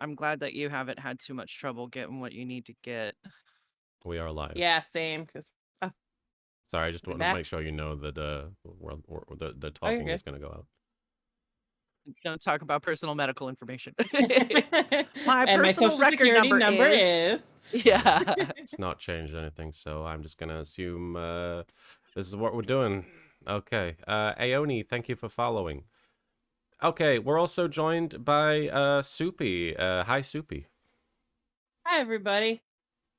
I'm glad that you haven't had too much trouble getting what you need to get. We are live. Yeah, same. Cause Sorry, I just be wanted to back. make sure you know that the Oh, you're talking is good. going to go out. Don't talk about personal medical information. My And my personal social record security number number is. is. Yeah. It's not changed anything, so I'm just going to assume this is what we're doing. Okay. Aoni, thank you for following. Okay, we're also joined by Soupy. Hi, Soupy. Hi, everybody.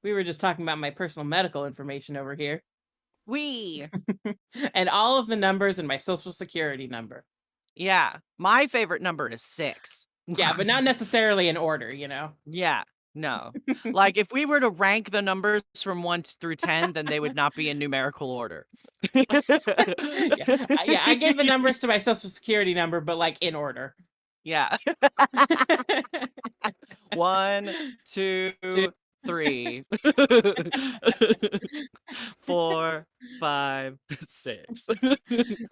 We were just talking about my personal medical information over here. We. And all of the numbers in my social security number. Yeah. My favorite number is 6. Yeah, but not necessarily in order, you know? Yeah. No. Like if we were to rank the numbers from 1 through 10, then they would not be in numerical order. Yeah, I gave the numbers to my social security number, but like in order. Yeah. 1, 2, Two. 3, 4, 5, 6.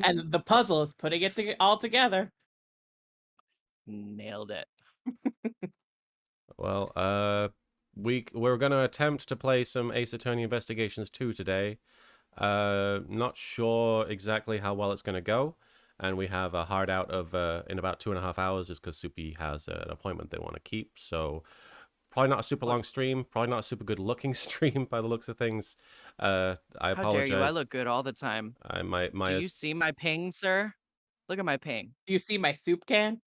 And the puzzle is putting it all together. Nailed it. Well, we're going to attempt to play some Ace Attorney Investigations 2 today. Not sure exactly how well it's going to go. And we have a hard out of in about 2.5 hours just because Soupy has an appointment they want to keep. So probably not a super long stream. Probably not a super good looking stream by the looks of things. I apologize. How dare you? I look good all the time. Do you see my ping, sir? Look at my ping. Do you see my soup can?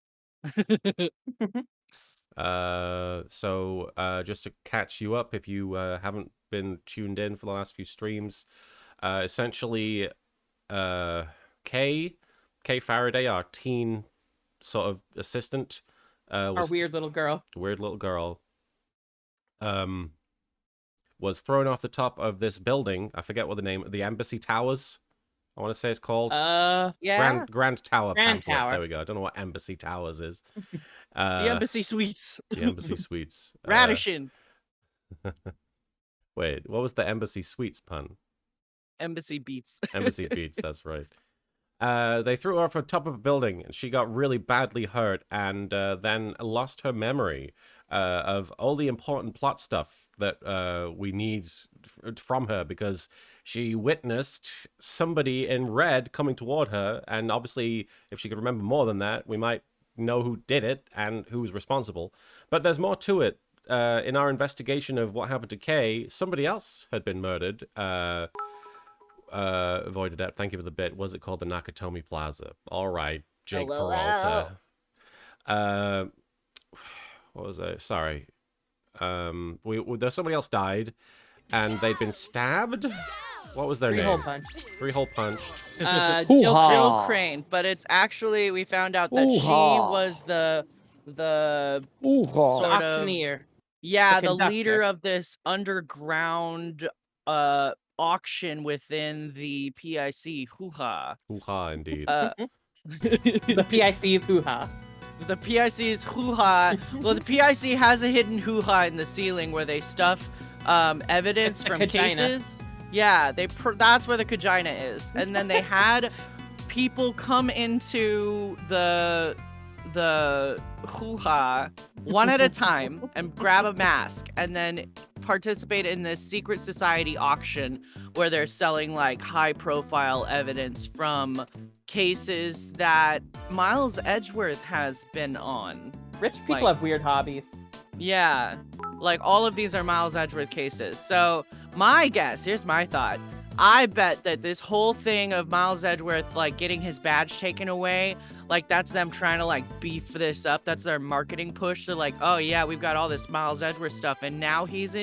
So just to catch you up if you haven't been tuned in for the last few streams, essentially Kay Faraday, our teen sort of assistant, Our weird little girl. Was thrown off the top of this building. I forget what the name, the Embassy Towers, I want to say it's called. Yeah. Grand Tower. Grand Tower. There we go. I don't know what Embassy Towers is. The Embassy Suites. The Embassy Suites. Radishin. Wait, what was the Embassy Suites pun? Embassy Beats. Embassy Beats, that's right. They threw her off the top of a building, and she got really badly hurt, and then lost her memory of all the important plot stuff that we need from her, because she witnessed somebody in red coming toward her, and obviously, if she could remember more than that, we might know who did it and who was responsible. But there's more to it. In our investigation of what happened to Kay, somebody else had been murdered. Avoided that. Thank you for the bit. Was it called the Nakatomi Plaza? All right, Jake Peralta. What was I? Sorry. There's somebody else died, and they'd been stabbed. What was their name? Three-hole punch. Jill Crane, but it's actually, we found out that she was the sort of auctioneer. Yeah, the leader of this underground auction within the PIC. Hoo-ha. Hoo-ha, indeed. The PIC's hoo-ha. The PIC's hoo-ha. Well, the PIC has a hidden hoo-ha in the ceiling where they stuff evidence from cases. Yeah, that's where the Kajina is. And then they had people come into the hoo-ha one at a time and grab a mask and then participate in this secret society auction where they're selling like high profile evidence from cases that Miles Edgeworth has been on. Rich people have weird hobbies. Yeah, like all of these are Miles Edgeworth cases. So my guess, here's my thought. I bet that this whole thing of Miles Edgeworth like getting his badge taken away, like that's them trying to like beef this up. That's their marketing push. They're like, oh yeah, we've got all this Miles Edgeworth stuff, and now he's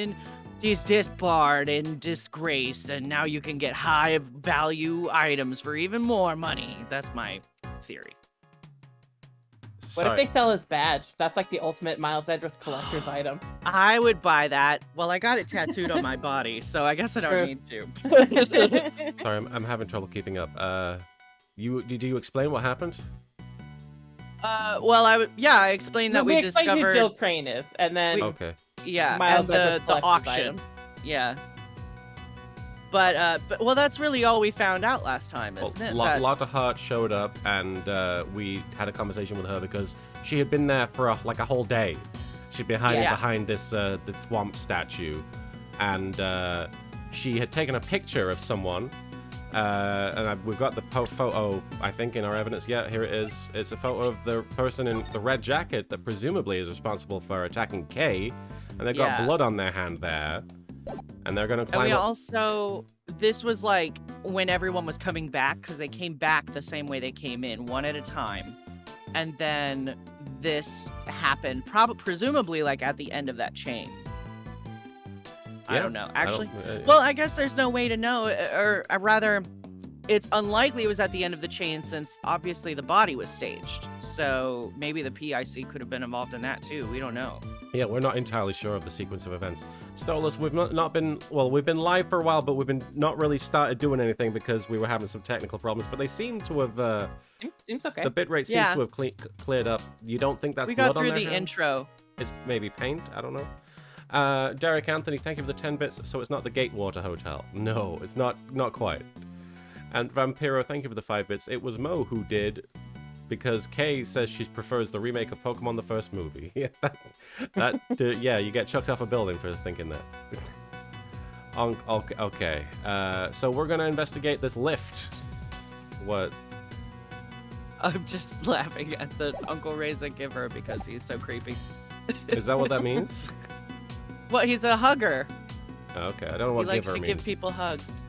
disbarred in disgrace, and now you can get high value items for even more money. That's my theory. What if they sell his badge? That's like the ultimate Miles Edgeworth collector's item. I would buy that. Well, I got it tattooed on my body, so I guess I don't need to. Sorry, I'm having trouble keeping up. Did you explain what happened? Well, I explained that we discovered who Jill Crane is, and then Miles and the auction. Items. Yeah. But well, that's really all we found out last time, isn't it? Lotta Hart showed up, and we had a conversation with her because she had been there for like a whole day. She'd been hiding Yeah. behind this the swamp statue, and she had taken a picture of someone. We've got the photo, I think, in our evidence. Yeah, here it is. It's a photo of the person in the red jacket that presumably is responsible for attacking Kay, and they've got blood on their hand there. And they're gonna climb And we up. also, this was like when everyone was coming back, because they came back the same way they came in, one at a time. And then this happened, presumably like at the end of that chain. I don't know. Actually, well, I guess there's no way to know, or rather, it's unlikely it was at the end of the chain since obviously the body was staged. So maybe the PIC could have been involved in that too. We don't know. Yeah, we're not entirely sure of the sequence of events. Stolas, we've not been, well, we've been live for a while, but we've been not really started doing anything because we were having some technical problems, but they seem to have, Seems okay. the bitrate seems to have cleared up. You don't think that's blood on there? We got through the intro. It's maybe paint? I don't know. Derek Anthony, thank you for the 10 bits. So it's not the Gatewater Hotel. No, it's not quite. And Vampiro, thank you for the 5 bits. It was Mo who did, because Kay says she prefers the remake of Pokemon the first movie. Yeah, you get chucked off a building for thinking that. Okay. So we're gonna investigate this lift. What? I'm just laughing at the Uncle Ray's a giver because he's so creepy. Is that what that means? Well, he's a hugger. Okay, I don't know what he likes giver to means. give people hugs.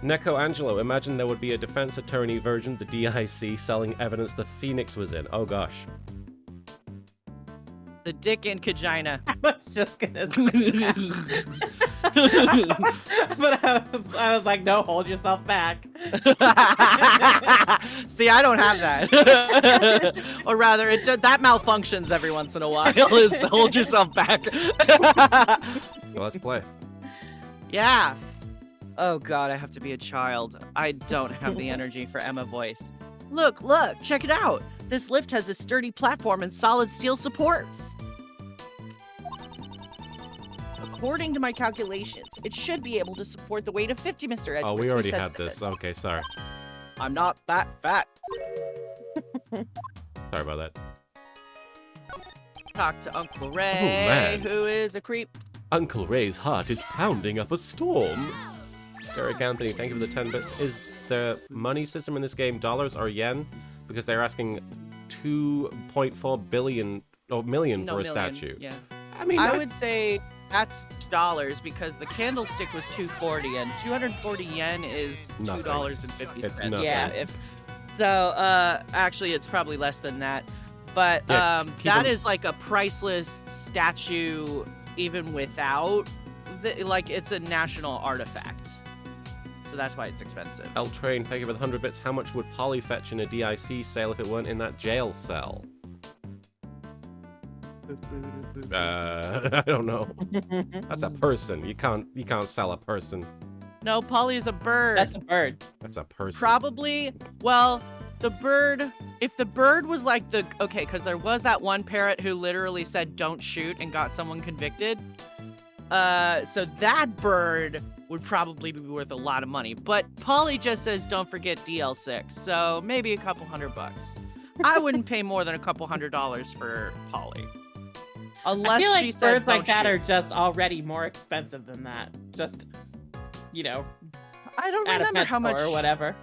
Neko Angelo, imagine there would be a defense attorney version, the DIC, selling evidence the Phoenix was in. Oh gosh. The dick in Kagina. I was just gonna say that. But I was like, no, hold yourself back. See, I don't have that. Or rather, that malfunctions every once in a while, is to hold yourself back. So let's play. Yeah. Oh god, I have to be a child. I don't have the energy for Emma voice. Look, check it out. This lift has a sturdy platform and solid steel supports. According to my calculations, it should be able to support the weight of 50 Mr. Edgeworth. Oh, we already had this. Okay, sorry. I'm not that fat. Sorry about that. Talk to Uncle Ray, man. who is a creep. Uncle Ray's heart is pounding up a storm. Derek Anthony, thank you for the 10 bits. Is the money system in this game dollars or yen? Because they're asking 2.4 billion or million for a statue. Yeah. I mean, I would say that's dollars because the candlestick was 240 and 240 yen is Nothing. $2.50. It's nothing. Yeah. Actually, it's probably less than that. But Yeah, that is like a priceless statue, even without it's a national artifact. So that's why it's expensive. L Train, thank you for the 100 bits. How much would Polly fetch in a DIC sale if it weren't in that jail cell? I don't know. That's a person. You can't sell a person. No, Polly is a bird. That's a bird. That's a person. Probably. Well, the bird. If the bird was like okay, because there was that one parrot who literally said "don't shoot" and got someone convicted. So that bird would probably be worth a lot of money. But Polly just says don't forget DL6, so maybe a couple $100. I wouldn't pay more than a couple $100 for Polly. Unless I feel like she said birds like don't that shoot. are just already more expensive than that. Just, I don't at a remember pet how store much. or whatever.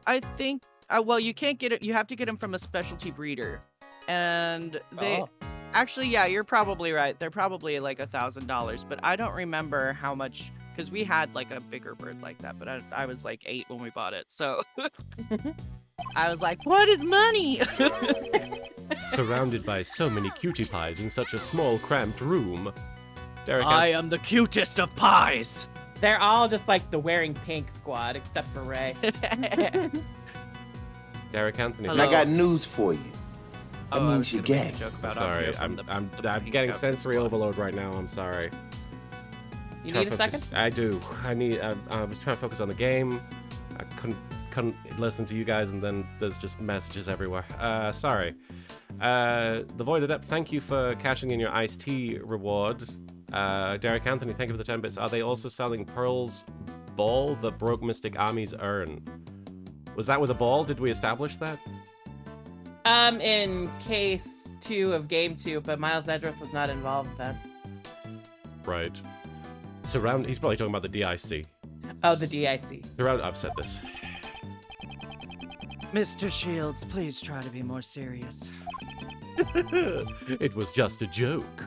I think. Well, you can't get it. You have to get them from a specialty breeder, and they. Oh. Actually, yeah, you're probably right. They're probably like $1,000, but I don't remember how much because we had like a bigger bird like that. But I was like 8 when we bought it, so I was like, "What is money?" Surrounded by so many cutie pies in such a small, cramped room. Derek, I am the cutest of pies. They're all just like the wearing pink squad, except for Ray. Derek Anthony. And I got news for you. That Oh, I means was you're gonna make gay. a joke about Sorry, Akio from I'm the getting Pink sensory Squad. overload right now. I'm sorry. You Trying need to a focus- second? I do. I was trying to focus on the game. I couldn't listen to you guys, and then there's just messages everywhere. Sorry. The Void Adept, thank you for cashing in your iced tea reward. Derek Anthony, thank you for the 10 bits. Are they also selling Pearl's ball that broke Mystic Army's urn? Was that with a ball? Did we establish that? In case 2 of game 2, but Miles Edgeworth was not involved then. Right. He's probably talking about the DIC. Oh, the DIC. I've said this. Mr. Shields, please try to be more serious. It was just a joke.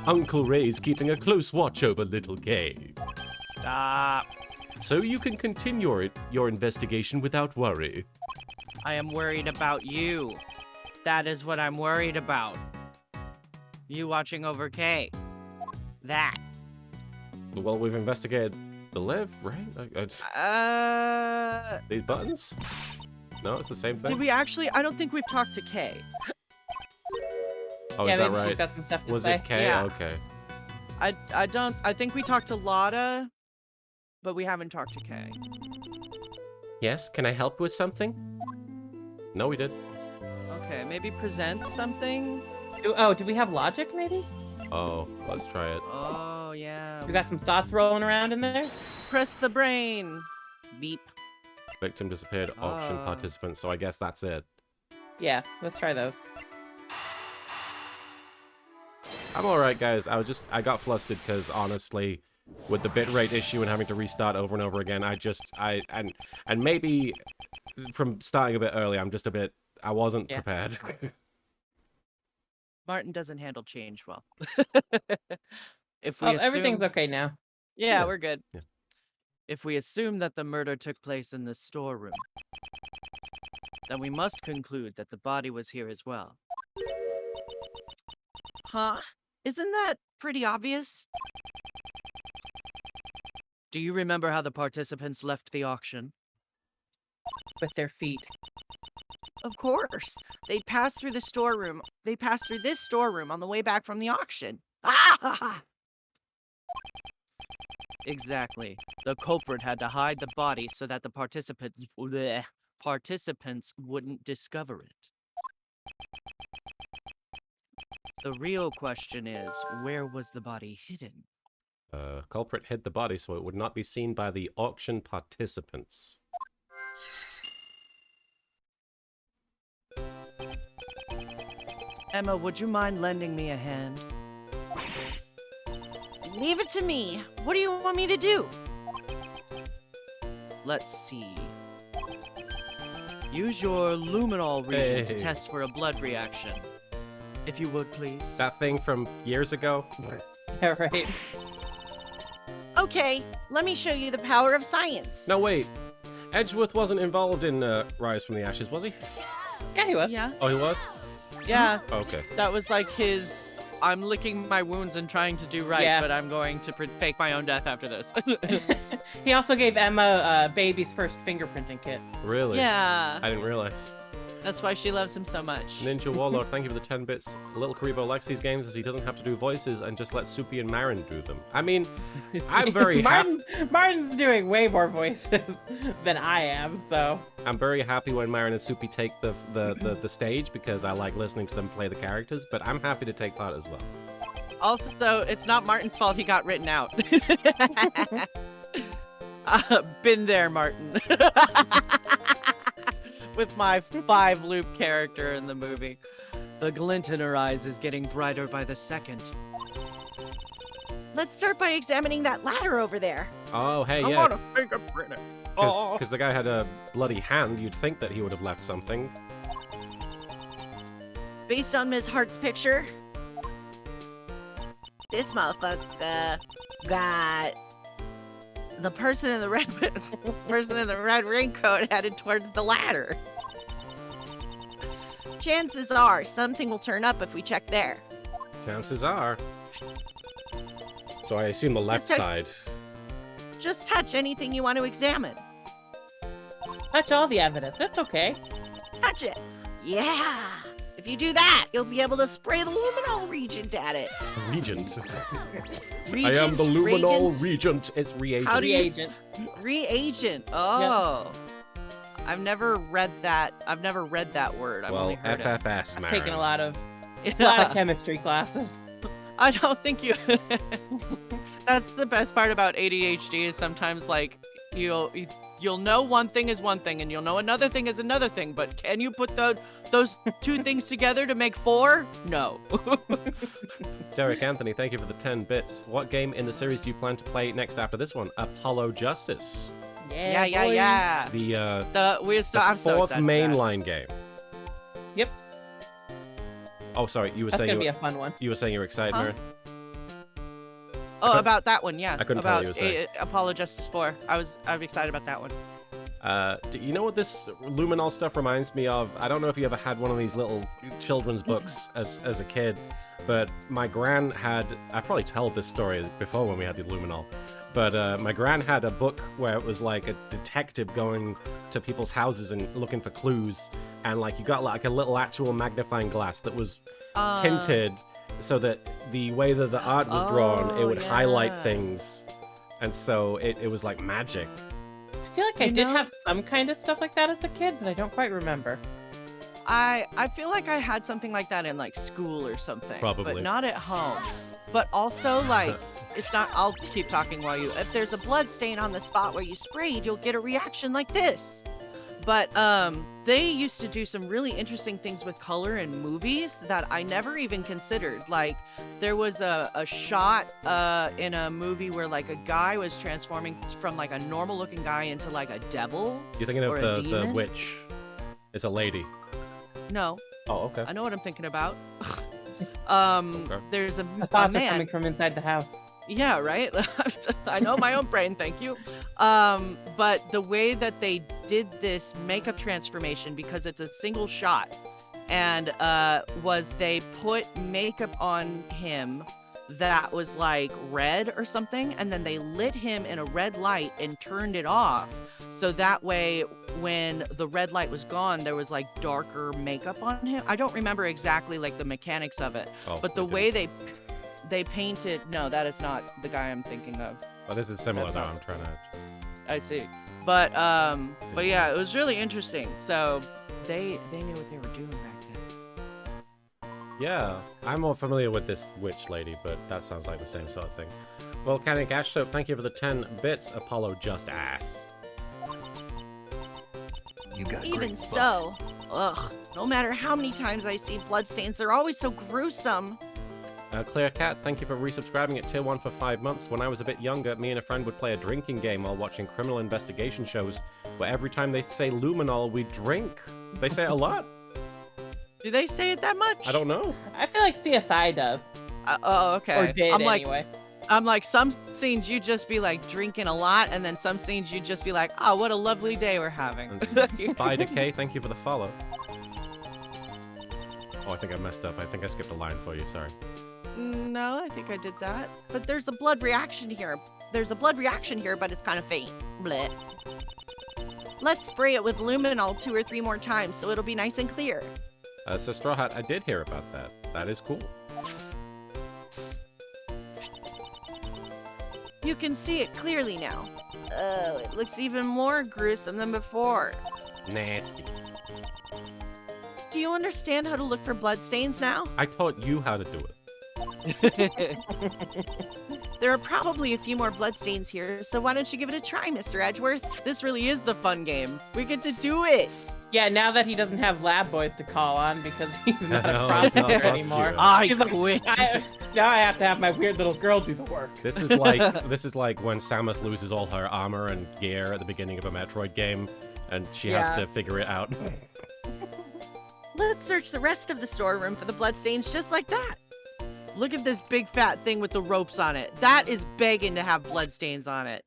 Uncle Ray's keeping a close watch over little Kay. Stop. So you can continue your investigation without worry. I am worried about you. That is what I'm worried about. You watching over Kay. That. Well, we've investigated the live, right? These buttons? No, it's the same thing. Did we actually? I don't think we've talked to Kay. Oh, yeah, is that maybe right? she's got some stuff to Was say. it Kay? Yeah. Okay. I think we talked to Lotta, but we haven't talked to Kay. Yes, can I help with something? No, we did. Okay, maybe present something? Do we have logic, maybe? Oh, let's try it. Oh, yeah. We got some thoughts rolling around in there? Press the brain. Beep. Victim disappeared, auction Ah. participant, so I guess that's it. Yeah, let's try those. I'm alright, guys. I got flustered because, honestly, with the bitrate issue and having to restart over and over again, and maybe from starting a bit early, I wasn't Yeah. prepared. Martin doesn't handle change well. Everything's okay now. Yeah, Yeah. we're good. Yeah. If we assume that the murder took place in the storeroom, then we must conclude that the body was here as well. Huh? Isn't that pretty obvious? Do you remember how the participants left the auction? With their feet. Of course. They'd passed through the storeroom. They passed through this storeroom on the way back from the auction. Ah! Exactly. The culprit had to hide the body so that the participants wouldn't discover it. The real question is, where was the body hidden? Culprit hid the body so it would not be seen by the auction participants. Emma, would you mind lending me a hand? Leave it to me. What do you want me to do? Let's see. Use your luminol region to Hey. test for a blood reaction. If you would, please. That thing from years ago? Yeah, right. Okay, let me show you the power of science. No, wait. Edgeworth wasn't involved in Rise from the Ashes, was he? Yeah, he was. Yeah, Oh, he was? yeah. Okay. That was like his, I'm licking my wounds and trying to do right, Yeah. but I'm going to fake my own death after this. He also gave Emma baby's first fingerprinting kit. Really? Yeah, I didn't realize. that's why she loves him so much. Ninja Warlord, thank you for the 10 bits. Little Karibo likes these games as he doesn't have to do voices and just let Soupy and Marin do them. I mean, I'm very happy. Martin's doing way more voices than I am, so. I'm very happy when Marin and Soupy take the stage because I like listening to them play the characters, but I'm happy to take part as well. Also, though, it's not Martin's fault he got written out. Been there, Martin. With my 5-loop character in the movie. The glint in her eyes is getting brighter by the second. Let's start by examining that ladder over there. Oh, hey, I yeah. want to fingerprint it. Because the guy had a bloody hand, you'd think that he would have left something. Based on Ms. Hart's picture, this motherfucker got the person in the red raincoat headed towards the ladder. Chances are something will turn up if we check there. Chances are. So I assume the left Just side. Just touch anything you want to examine. Touch all the evidence. It's okay. Touch it. Yeah. If you do that, you'll be able to spray the luminol regent at it. Regent. Regent, I am the luminol regent, regent. It's reagent. How do you Reagent. Reagent. Oh. I've never read that. I've never read that word. I've Well, only heard it. FFS, I've Marin. taken a lot of Yeah. chemistry classes. I don't think you. That's the best part about ADHD is sometimes like you'll know one thing is one thing, and you'll know another thing is another thing. But can you put those two things together to make 4? No. Derek Anthony, thank you for the 10 bits. What game in the series do you plan to play next after this one? Apollo Justice. Yeah. I'm so fourth excited for that. mainline game. Yep. Oh, sorry. You were That's saying gonna be a fun one. you were saying you're excited, Huh? Marin? Oh, about that one, yeah. I couldn't tell what you were saying. Apollo Justice 4. I'm excited about that one. You know what this Luminol stuff reminds me of? I don't know if you ever had one of these little children's books as a kid, but my gran had... I probably told this story before when we had the Luminol, but my gran had a book where it was like a detective going to people's houses and looking for clues, and like you got like a little actual magnifying glass that was tinted so that the way that the art was drawn, it would highlight things, and so it was like magic. I feel like I did have some kind of stuff like that as a kid, but I don't quite remember. I feel like I had something like that in like school or something. Probably. But not at home. But also like, it's not, I'll keep talking while if there's a blood stain on the spot where you sprayed, you'll get a reaction like this. But they used to do some really interesting things with color in movies that I never even considered. Like there was a shot in a movie where like a guy was transforming from like a normal looking guy into like a devil. You're thinking or of a the demon? witch. It's a lady. No, Oh, okay. I know what I'm thinking about. There's a The thoughts are man. coming from inside the house. Yeah, right? I know my own brain, thank you. But the way that they did this makeup transformation, because it's a single shot, and was they put makeup on him that was like red or something, and then they lit him in a red light and turned it off. So that way, when the red light was gone, there was like darker makeup on him. I don't remember exactly like the mechanics of it, but the way they painted, no, that is not the guy I'm thinking of. Oh, this is similar That's though. not- I'm trying to just... I see. But yeah, it was really interesting. So they knew what they were doing back then. Yeah, I'm more familiar with this witch lady, but that sounds like the same sort of thing. Volcanic Ash Soap, thank you for the 10 bits. Apollo just ass. You got Even great so, ugh, no matter how many times I see bloodstains, they're always so gruesome. Clear Cat, thank you for resubscribing at Tier 1 for 5 months. When I was a bit younger, me and a friend would play a drinking game while watching criminal investigation shows, where every time they say luminol, we drink. They say it a lot. Do they say it that much? I don't know. I feel like CSI does. Oh, okay. Or did anyway. anyway. I'm like, some scenes you'd just be like drinking a lot, and then some scenes you'd just be like, oh, what a lovely day we're having. And Spider K, thank you for the follow. Oh, I think I messed up. I think I skipped a line for you, sorry. No, I think I did that. But there's a blood reaction here. There's a blood reaction here, but it's kind of faint. Blech. Let's spray it with luminol 2 or 3 more times so it'll be nice and clear. So Straw Hat, I did hear about that. That is cool. You can see it clearly now. Oh, it looks even more gruesome than before. Nasty. Do you understand how to look for bloodstains now? I taught you how to do it. There are probably a few more bloodstains here, so why don't you give it a try, Mr. Edgeworth? This really is the fun game. We get to do it. Yeah, now that he doesn't have lab boys to call on because he's not No, a he's not a prosecutor anymore. prosecutor. I He's like, quit. now I have to have my weird little girl do the work. This is like when Samus loses all her armor and gear at the beginning of a Metroid game, and she has Yeah. to figure it out. Let's search the rest of the storeroom for the bloodstains just like that. Look at this big fat thing with the ropes on it. That is begging to have bloodstains on it.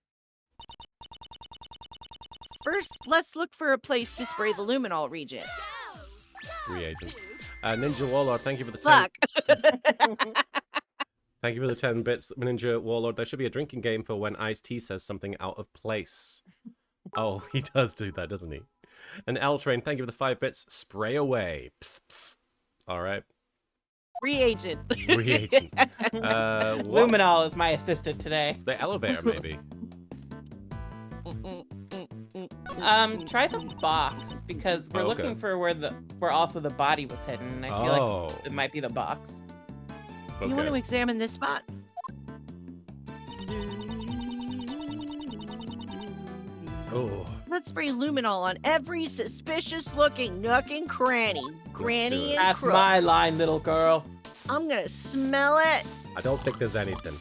First, let's look for a place to spray the luminol region. Reagent. Ninja Warlord, thank you for the 10. Fuck. Thank you for the 10 bits, Ninja Warlord. There should be a drinking game for when Ice-T says something out of place. Oh, he does do that, doesn't he? And L-Train, thank you for the 5 bits. Spray away. Psst, psst. All right. Reagent. Reagent. What? Luminol is my assistant today. The elevator, maybe. Try the box because we're Okay. looking for where also the body was hidden. And I feel Oh. like it might be the box. You want to Okay. examine this spot? Oh, Let's spray luminol on every suspicious-looking nook and cranny, granny and That's crook. my line, little girl. I'm gonna smell it. I don't think there's anything.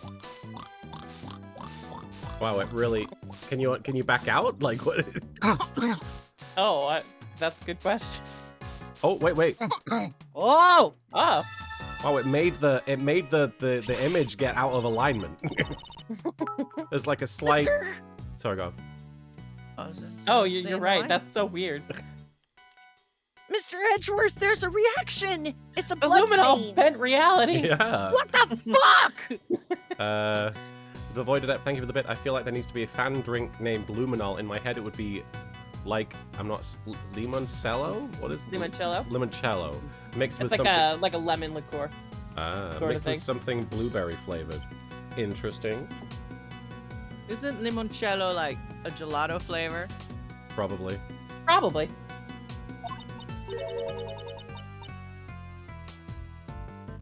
Wow, it really... Can you back out? Like, what? Oh, that's a good question. Oh, wait. Oh! Oh. Oh, it made the image get out of alignment. There's like a slight... Mr. Sorry, go. Oh, you're right. That's so weird. Mr. Edgeworth, there's a reaction. It's a Luminol bloodstain. bent reality. Yeah. What the fuck? The avoided that. Thank you for the bit. I feel like there needs to be a fan drink named Luminol. In my head, it would be like limoncello. What is Limoncello. Limoncello mixed with It's something. like a lemon liqueur. Mixed with something blueberry flavored. Interesting. Isn't limoncello like a gelato flavor? Probably. Probably.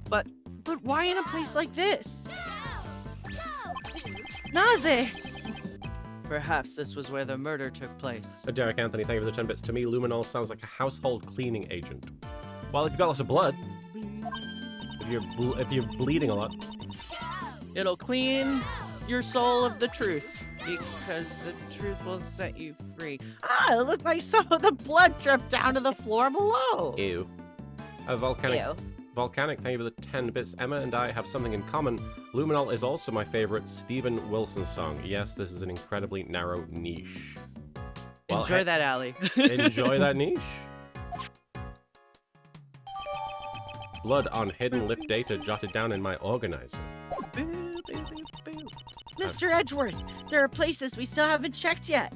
But why in a place like this? Naze! Perhaps this was where the murder took place. Derek Anthony, thank you for the 10 bits. To me, Luminol sounds like a household cleaning agent. Well, if you've got lots of blood, if you're bleeding a lot, It'll clean your soul of the truth, because the truth will set you free. Ah, it looked like some of the blood dripped down to the floor below. ew. Volcanic. Ew. Volcanic, thank you for the 10 bits. Emma and I have something in common. Luminol is also my favorite Steven Wilson song. Yes, this is an incredibly narrow niche. Well, Enjoy that, Allie. Enjoy that niche. Blood on hidden lift data jotted down in my organizer. Mr. Edgeworth, there are places we still haven't checked yet.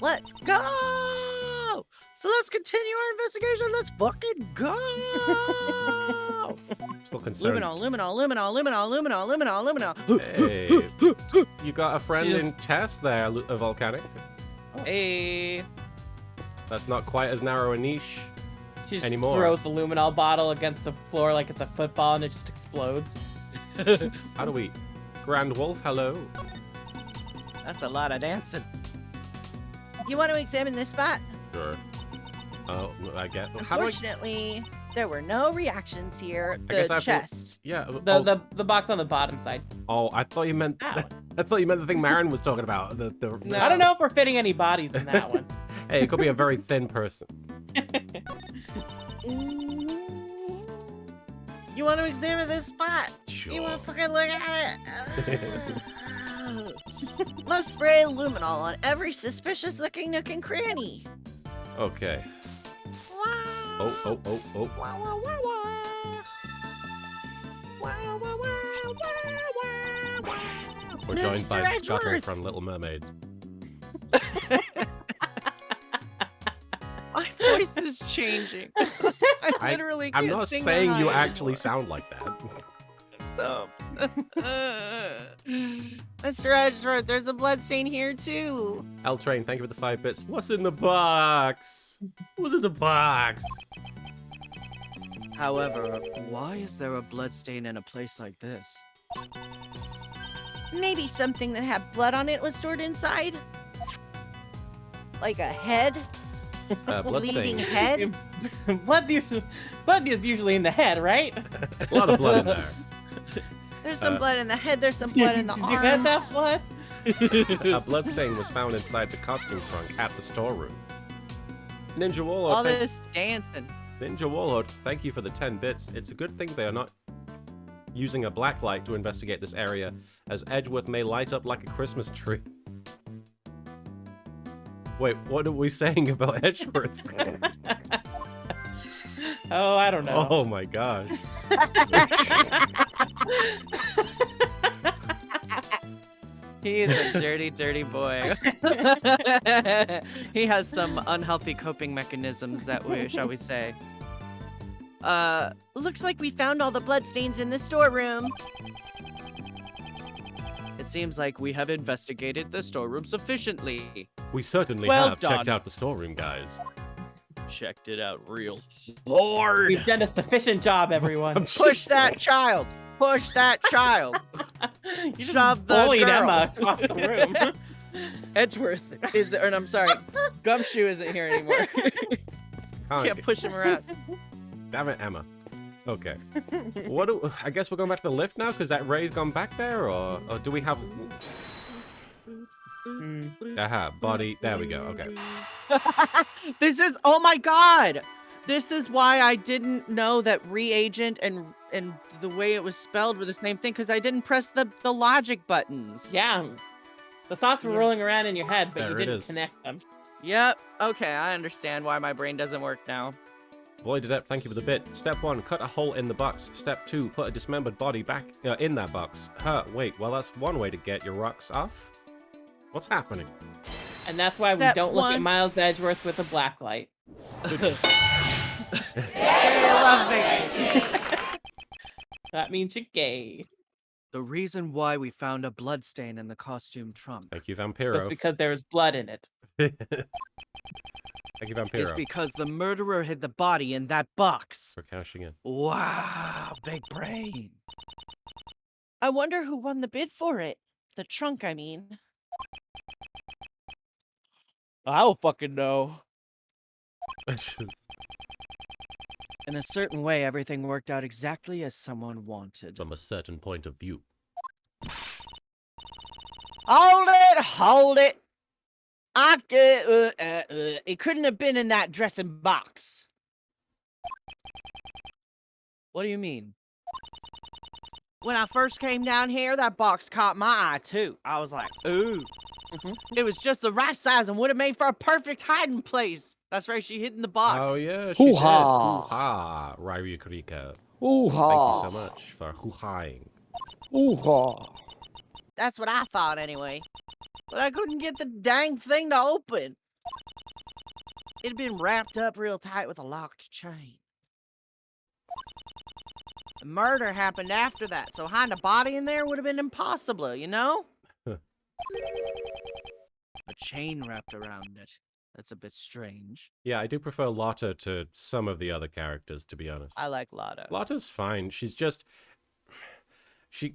Let's go! So let's continue our investigation. Let's fucking go! Still concerned. Luminol. Hey, you got a friend in Tess there, Volcanic. Hey. That's not quite as narrow a niche She just anymore. throws the luminol bottle against the floor like it's a football and it just explodes. How do we... Grand Wolf, hello. That's a lot of dancing. You want to examine this spot? Sure. Oh, I get... Unfortunately, there were no reactions here. I guess I The have to- chest. Yeah. The box on the bottom side. Oh, I thought you meant... That I thought you meant the thing Marin was talking about. No. I don't know if we're fitting any bodies in that one. Hey, it could be a very thin person. You want to examine this spot? Sure. You want to fucking look at it? Let's spray luminol on every suspicious-looking nook and cranny. Okay. Wow. Oh. Wow, wow, wow, wow. Wow, wow, wow, wow, wow. We're joined Mr. by Scuttle Edgeworth. from Little Mermaid. My voice is changing. I literally can't I'm not sing saying that you high actually anymore. sound like that. So, Mr. Edgeworth, there's a bloodstain here too. L Train, thank you for the 5 bits. What's in the box? What's in the box? However, why is there a bloodstain in a place like this? Maybe something that had blood on it was stored inside? Like a head? Bleeding Bloodstain. head? Blood is usually in the head, right? A lot of blood in there. There's some blood in the head, there's some blood in the Your heads have arms. blood? A bloodstain was found inside the costume trunk at the storeroom. Ninja All Warlord, this dancing. Ninja Warlord, thank you for the 10 bits. It's a good thing they are not using a black light to investigate this area, as Edgeworth may light up like a Christmas tree. Wait, what are we saying about Edgeworth? Oh, I don't know. Oh my gosh. He is a dirty, dirty boy. He has some unhealthy coping mechanisms that shall we say. Looks like we found all the bloodstains in the storeroom. It seems like we have investigated the storeroom sufficiently. We certainly Well have checked done. out the storeroom, guys. Checked it out real We've done a sufficient job, everyone. Push that child. Push that child. You just Shove the bullied girl. Emma across the room. Edgeworth is, or I'm sorry, Gumshoe isn't here anymore. Can't push him around. Damn it, Emma. Okay. I guess we're going back to the lift now because that Ray's gone back there, or do we have? Aha, body. There we go. Okay. This is, oh my god! This is why I didn't know that reagent and the way it was spelled were the same thing, because I didn't press the logic buttons. Yeah. The thoughts were rolling around in your head, but There you it didn't is. connect them. Yep. Okay, I understand why my brain doesn't work now. Void Adept, thank you for the bit. Step 1, cut a hole in the box. Step 2, put a dismembered body back in that box. Wait, well that's one way to get your rocks off. What's happening? And that's why we Step don't look at one. Miles Edgeworth with a black light. That means you're gay. The reason why we found a bloodstain in the costume trunk Thank you, That's Vampiro. because there's blood in it. Thank you, is Vampiro, because the murderer hid the body in that box. for cashing in. Wow, big brain. I wonder who won the bid for it. The trunk, I mean. I don't fucking know. In a certain way, everything worked out exactly as someone wanted. From a certain point of view. Hold it! It couldn't have been in that dressing box. What do you mean? When I first came down here, that box caught my eye too. I was like, ooh. It was just the right size and would have made for a perfect hiding place. That's right, she hid in the box. Oh yeah, she did. Hoo-ha. Hoo-ha, Ryrie Krika. Ooh-ha. Thank you so much for hoo-haing. Ooh-ha. That's what I thought anyway. But I couldn't get the dang thing to open. It'd been wrapped up real tight with a locked chain. The murder happened after that, so hiding a body in there would have been impossible, you know? Huh. A chain wrapped around it. That's a bit strange. Yeah, I do prefer Lotta to some of the other characters, to be honest. I like Lotta. Lotta's fine. She's just...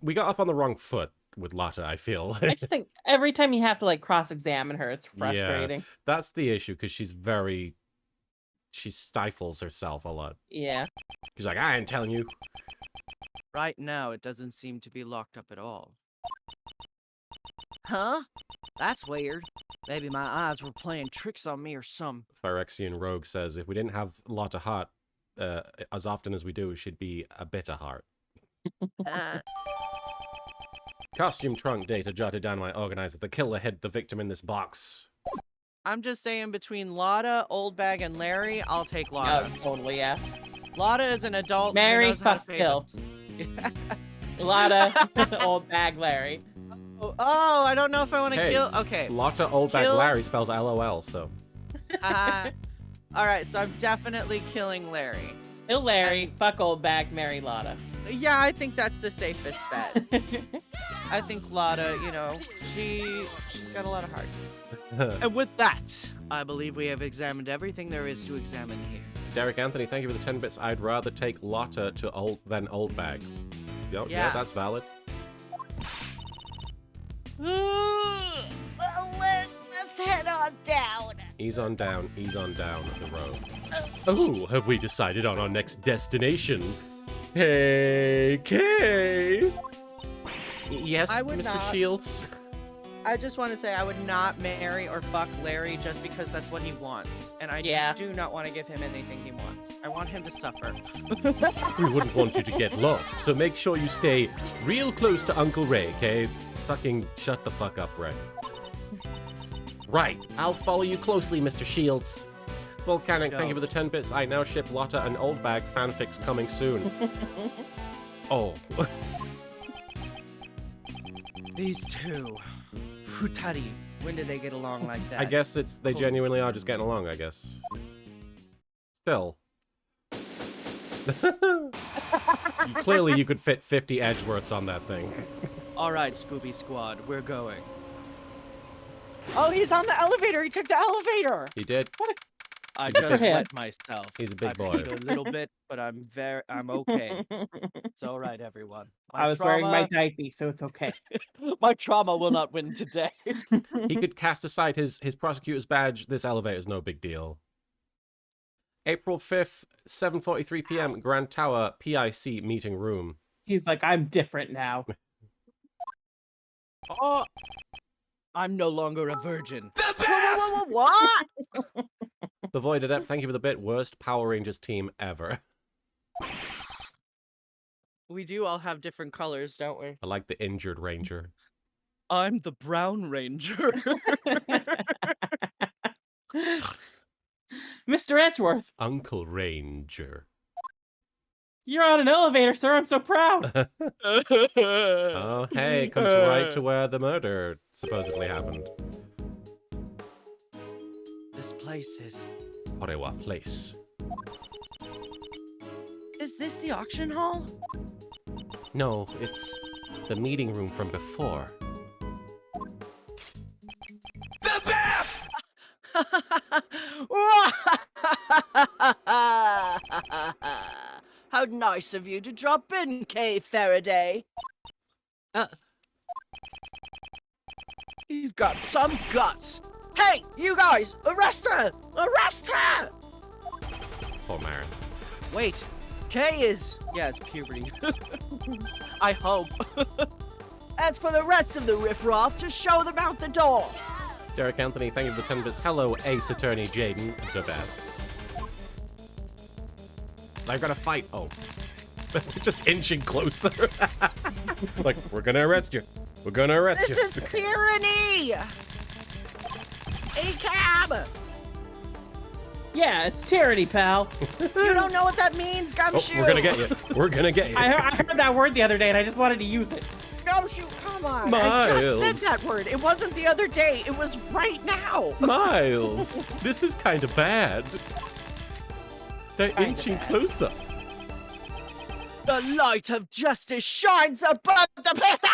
We got off on the wrong foot with Lotta, I feel. I just think every time you have to like cross-examine her, it's frustrating. That's the issue, because she's very... She stifles herself a lot. Yeah. She's like, I ain't telling you. Right now, it doesn't seem to be locked up at all. Huh? That's weird. Maybe my eyes were playing tricks on me or some. Phyrexian Rogue says, if we didn't have Lotta Heart as often as we do, she'd be a bitter heart. Costume trunk data jotted down by organizer. The killer hid the victim in this box. I'm just saying, between Lotta, Oldbag, and Larry, I'll take Lotta. Oh, totally, yeah. Lotta is an adult. who Mary, knows how to fuck, pay kill. bills. A lot of old bag Larry. Oh, I don't know if I want to Hey, kill. Okay. Lotta Oldback Kill- Larry spells LOL, so. All right, so I'm definitely killing Larry. Kill Larry, fuck old bag, marry Lotta. Yeah, I think that's the safest bet. I think Lotta, you know, she's got a lot of heart. And with that, I believe we have examined everything there is to examine here. Derek Anthony, thank you for the 10 bits. I'd rather take Lotta to than Oldbag. Yeah, Yeah. that's valid. Well, let's head on down. Ease on down the road. Oh, have we decided on our next destination? Hey, Kay! Yes, I would Mr. not. Shields? I just want to say I would not marry or fuck Larry just because that's what he wants. And I Yeah. do not want to give him anything he wants. I want him to suffer. We wouldn't want you to get lost, so make sure you stay real close to Uncle Ray, okay? Fucking shut the fuck up, Ray. Right, I'll follow you closely, Mr. Shields. Volcanic, thank you for the 10 bits. I now ship Lotta and Oldbag fanfics coming soon. Oh. These two. Futari. When did they get along like that? I guess they genuinely are just getting along, I guess. Still. Clearly you could fit 50 Edgeworths on that thing. All right, Scooby Squad, we're going. Oh, he's on the elevator. He took the elevator. He did. I Good for just him. wet myself. He's a big I boy. peed a little bit, but I'm okay. It's all right, everyone. I was wearing my diaper, so it's okay. My trauma will not win today. He could cast aside his prosecutor's badge. This elevator's no big deal. April 5th, 7:43 p.m. Grand Tower PIC meeting room. He's like, I'm different now. Oh, I'm no longer a virgin. The best! What? The Void Adept, thank you for the bit. Worst Power Rangers team ever. We do all have different colors, don't we? I like the injured ranger. I'm the Brown Ranger. Mr. Edgeworth, Uncle Ranger. you're on an elevator, sir. I'm so proud. Oh, hey, it comes right to where the murder supposedly happened. This place is... Korewa Place. Is this the auction hall? No, it's the meeting room from before. The best! How nice of you to drop in, Kay Faraday. You've got some guts. Hey, you guys, arrest her! Arrest her! Poor Marin. Wait, Kay is... Yeah, it's puberty. I hope. As for the rest of the riffraff, just show them out the door. Derek Anthony, thank you for the 10 bits. Hello, Ace Attorney Jaden. The best. They've got to fight. Oh. Just inching closer. Like, we're going to arrest you. We're going to arrest you. This is tyranny! A cab! Yeah, it's tyranny, pal. You don't know what that means, Oh, Gumshoe! we're going to get you. We're going to get you. I heard that word the other day, and I just wanted to use it. Gumshoe, come on! I just Miles. said that word. It wasn't the other day. It was right now. Miles, this is kind of bad. They're Kinda inching bad. closer. The light of justice shines above the...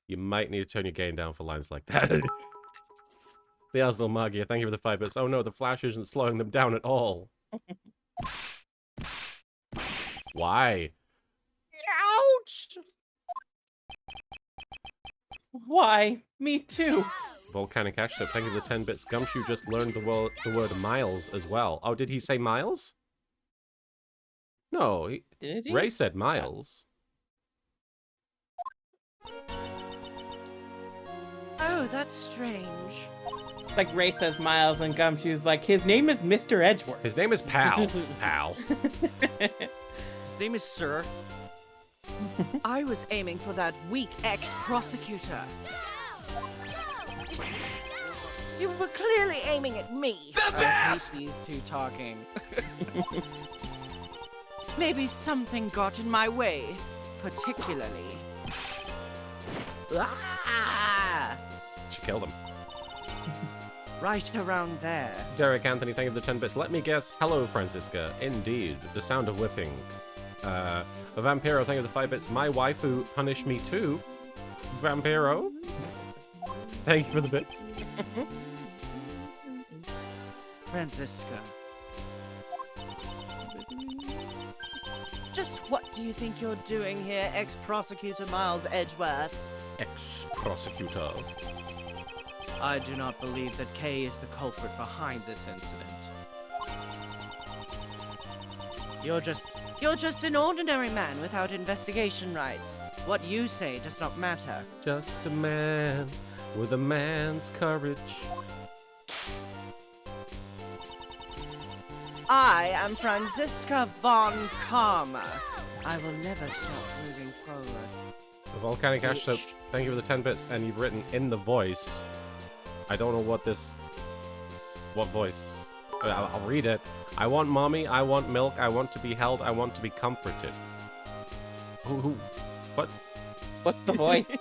You might need to turn your game down for lines like that. The Asdal Magia, thank you for the 5 bits. Oh no, the flash isn't slowing them down at all. Why? Ouch! Why? Me too. Volcanic Ash, so thank you for the 10 bits. Gumshoe just learned the word miles as well. Oh, did he say miles? No, Did he? Ray said miles. Oh, that's strange. It's like Ray says Miles, and Gumshoe's like, his name is Mr. Edgeworth. His name is Pal. Pal. His name is Sir. I was aiming for that weak ex-prosecutor. You were clearly aiming at me. The I best! hate these two talking. Maybe something got in my way, particularly. Ah! She killed him. Right around there. Derek Anthony, thank you for the 10 bits. Let me guess. Hello, Francisca. Indeed. The sound of whipping. Vampiro, thank you for the 5 bits. My waifu punished me too. Vampiro. Thank you for the bits. Francisca. Just what do you think you're doing here, ex-prosecutor Miles Edgeworth? Ex-prosecutor. I do not believe that Kay is the culprit behind this incident. You're just an ordinary man without investigation rights. What you say does not matter. Just a man with a man's courage. I am Franziska von Karma. I will never stop moving forward. The Volcanic Ash, so Bitch. thank you for the 10 bits, and you've written in the voice. I don't know what voice? I'll read it. I want mommy, I want milk, I want to be held, I want to be comforted. What? What's the voice?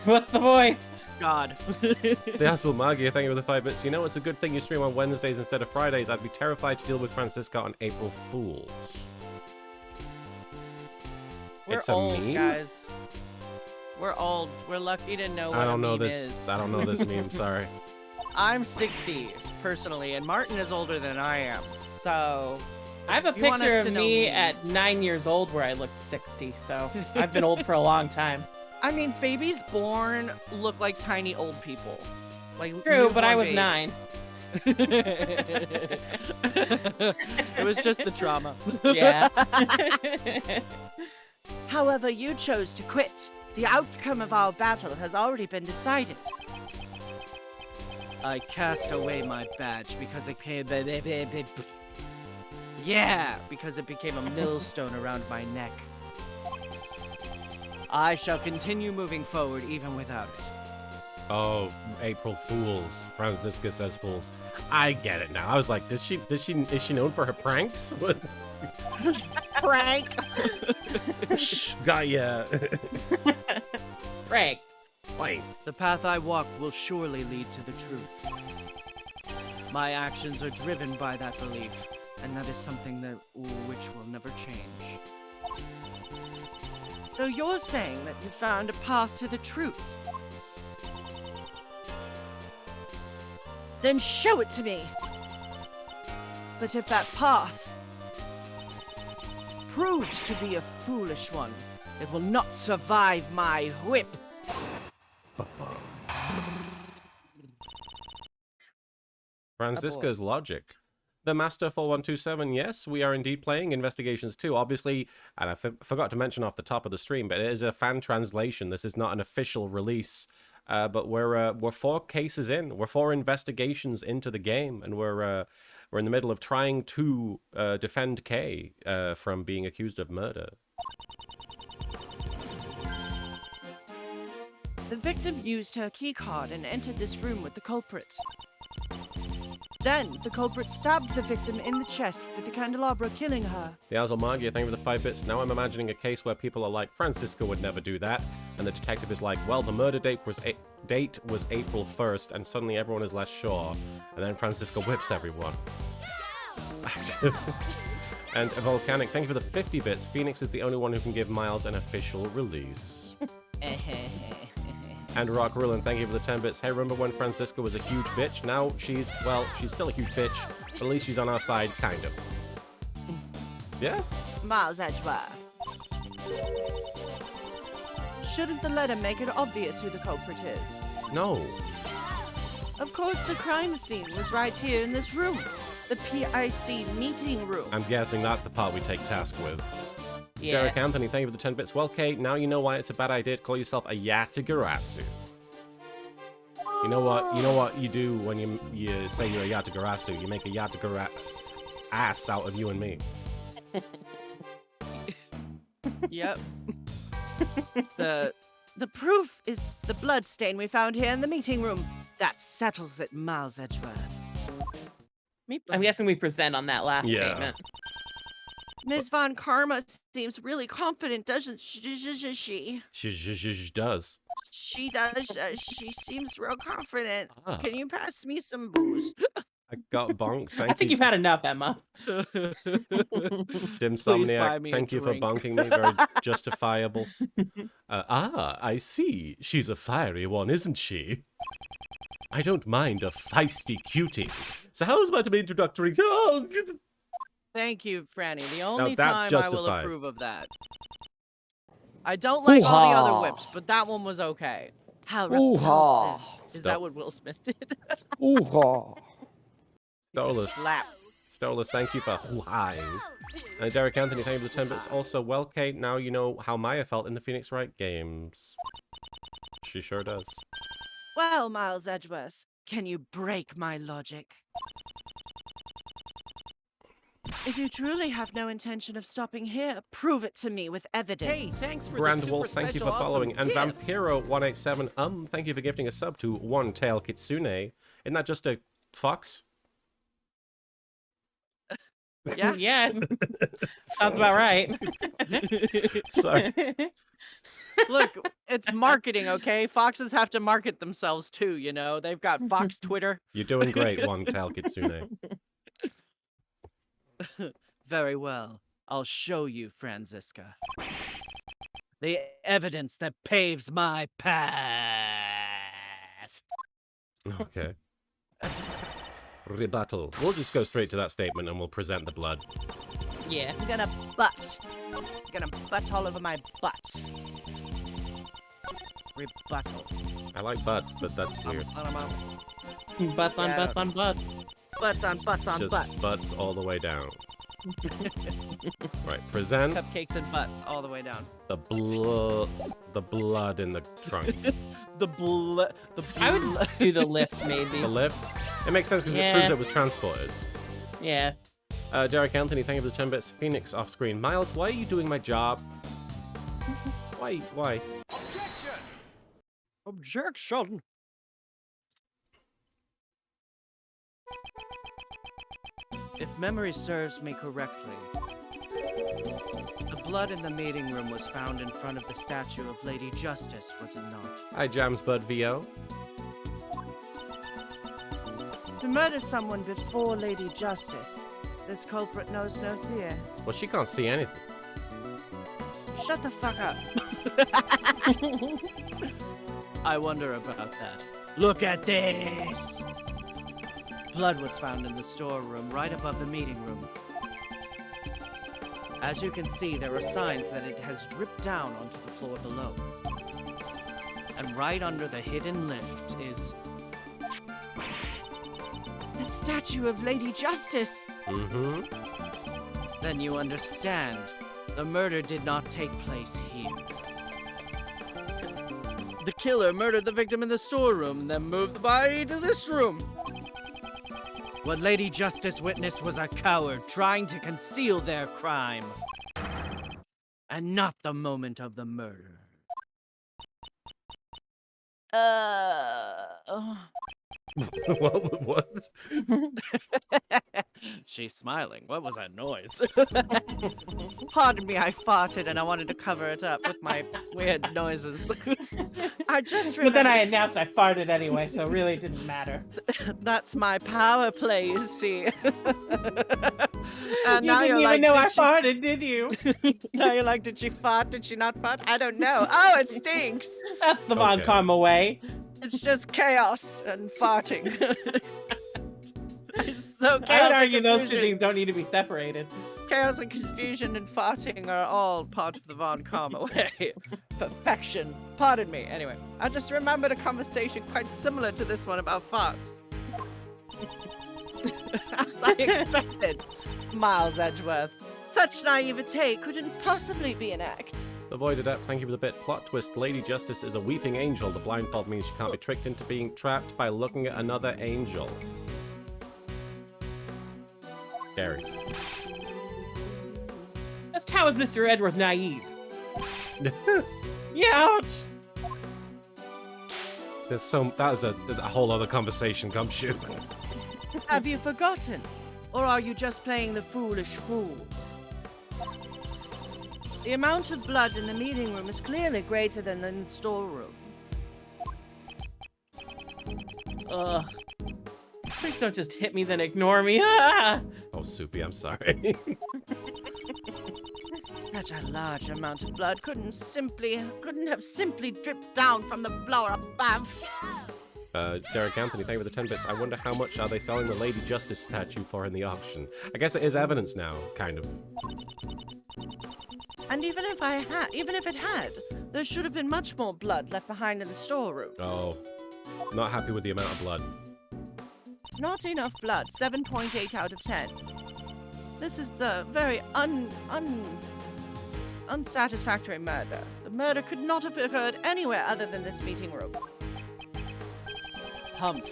What's the voice? God. The Hassel Magia, thank you for the 5 bits. You know, it's a good thing you stream on Wednesdays instead of Fridays. I'd be terrified to deal with Francisca on April Fools. We're It's a old, meme? guys. We're old. We're lucky to know what I don't a know meme this. is. I don't know this meme. Sorry. I'm 60 personally, and Martin is older than I am. So I have a you want us picture to of know me who's- at 9 years old where I looked 60, so I've been old for a long time. I mean, babies born look like tiny old people. Like True, but I newborn was babies. 9. It was just the trauma. Yeah. However, you chose to quit. The outcome of our battle has already been decided. I cast away my badge because it came. Yeah, because it became a millstone around my neck. I shall continue moving forward even without it. Oh, April Fools. Franziska says fools. I get it now. I was like, is she known for her pranks? What? Prank! Got ya. Pranked. Wait. The path I walk will surely lead to the truth. My actions are driven by that belief, and that is something that which will never change. So you're saying that you found a path to the truth? Then show it to me! But if that path proves to be a foolish one, it will not survive my whip. Franziska's logic. The Master 4127, yes, we are indeed playing Investigations 2, obviously, and I forgot to mention off the top of the stream, but it is a fan translation. This is not an official release, but we're 4 cases in. We're 4 investigations into the game, and we're in the middle of trying to defend Kay from being accused of murder. The victim used her keycard and entered this room with the culprit. Then, the culprit stabbed the victim in the chest with the candelabra, killing her. The Azalmagia, thank you for the 5 bits. Now I'm imagining a case where people are like, Franziska would never do that, and the detective is like, well, the murder date was April 1st, and suddenly everyone is less sure, and then Franziska whips everyone. And Volcanic, thank you for the 50 bits. Phoenix is the only one who can give Miles an official release. And Rock Rulin, thank you for the 10 bits. Hey, remember when Franziska was a huge bitch? Now she's still a huge bitch, but at least she's on our side, kind of. Yeah? Miles Edgeworth. Shouldn't the letter make it obvious who the culprit is? No. Of course, the crime scene was right here in this room. The PIC meeting room. I'm guessing that's the part we take task with. Yeah. Derek Anthony, thank you for the 10 bits. Well, Kate, now you know why it's a bad idea to call yourself a Yatagarasu. You know what you do when you say you're a Yatagarasu? You make a Yatagara ass out of you and me. Yep. The proof is the blood stain we found here in the meeting room. That settles it, Miles Edgeworth. I'm guessing we present on that last Yeah. statement. Ms. Von Karma seems really confident, doesn't she? She does. She does. She seems real confident. Ah. Can you pass me some booze? I got bonked. Thank I think you. you've had enough, Emma. Dimsomniac, me a thank you for drink. bonking me. Very justifiable. I see. She's a fiery one, isn't she? I don't mind a feisty cutie. So how's about an introductory? Oh, Thank you, Franny. The only that's time I will justified. approve of that. I don't like all the other Ooh-ha. whips, but that one was okay. How Ooh-ha. repulsive. Is that what Will Smith did? Ooh-ha. Stolus. Slap. Stolus, thank you for hoohing. And Derek Anthony, thank you for the 10 bits. Also, well, Kate, now you know how Maya felt in the Phoenix Wright games. She sure does. Well, Miles Edgeworth, can you break my logic? If you truly have no intention of stopping here, prove it to me with evidence. Hey, thanks for Grand the super Wolf, thank you special for following. awesome And gift. Vampiro187, thank you for gifting a sub to One Tail Kitsune. Isn't that just a fox? Yeah. Yeah. Sounds about right. Sorry. Look, it's marketing, okay? Foxes have to market themselves too, you know? They've got Fox Twitter. You're doing great, One Tail Kitsune. Very well. I'll show you, Franziska. The evidence that paves my path. Okay. Rebuttal. We'll just go straight to that statement and we'll present the blood. Yeah. I'm gonna butt. I'm gonna butt all over my butt. Rebuttal. I like butts, but that's weird. Butts on Yeah, I butts don't- on butts. Butts on butts on Just butts. butts all the way down. Right, present Cupcakes and butt all the way down. the blood in the trunk. The blood. I would do the lift, maybe. The lift. It makes sense because it Yeah. proves it was transported. Yeah. Derek Anthony, thank you for the 10 bits. Phoenix off screen. Miles, why are you doing my job? Why? Objection. If memory serves me correctly, the blood in the meeting room was found in front of the statue of Lady Justice, was it not? Hi, Jams Bud VO. To murder someone before Lady Justice, this culprit knows no fear. Well, she can't see anything. Shut the fuck up. I wonder about that. Look at this! Blood was found in the storeroom right above the meeting room. As you can see, there are signs that it has dripped down onto the floor below. And right under the hidden lift is the statue of Lady Justice. Mm-hmm. Then you understand. The murder did not take place here. The killer murdered the victim in the storeroom and then moved the body to this room. What Lady Justice witnessed was a coward trying to conceal their crime. And not the moment of the murder. What? She's smiling. What was that noise? Pardon me, I farted and I wanted to cover it up with my weird noises. I just But then I remembered announced I farted anyway, so really it didn't matter. that's my power play, you see. And You now didn't you're even like, know I did she- farted, did you? Now you're like, did she fart? Did she not fart? I don't know. Oh, it stinks. That's the Von Okay. Karma way. It's just chaos and farting. It's so chaos I would and argue those two confusion. things don't need to be separated. Chaos and confusion and farting are all part of the Von Karma way. Perfection. Pardon me. Anyway, I just remembered a conversation quite similar to this one about farts. As I expected. Miles Edgeworth. Such naivete couldn't possibly be an act. Avoided up. Thank you for the bit. Plot twist. Lady Justice is a weeping angel. The blindfold means she can't be tricked into being trapped by looking at another angel. Scary. Just how is Mr. Edgeworth naive? Yeah, ouch! There's so that is a whole other conversation, Gumshoe. Have you forgotten? Or are you just playing the foolish fool? The amount of blood in the meeting room is clearly greater than in the storeroom. Ugh. Please don't just hit me, then ignore me. Ah! Oh, Soupy, I'm sorry. Such a large amount of blood couldn't have simply dripped down from the floor above. Derek Anthony, thank you for the 10 bits. I wonder how much are they selling the Lady Justice statue for in the auction? I guess it is evidence now, kind of. And even if it had, there should have been much more blood left behind in the storeroom. Oh, not happy with the amount of blood. Not enough blood. 7.8 out of 10. This is a very unsatisfactory murder. The murder could not have occurred anywhere other than this meeting room. Humph.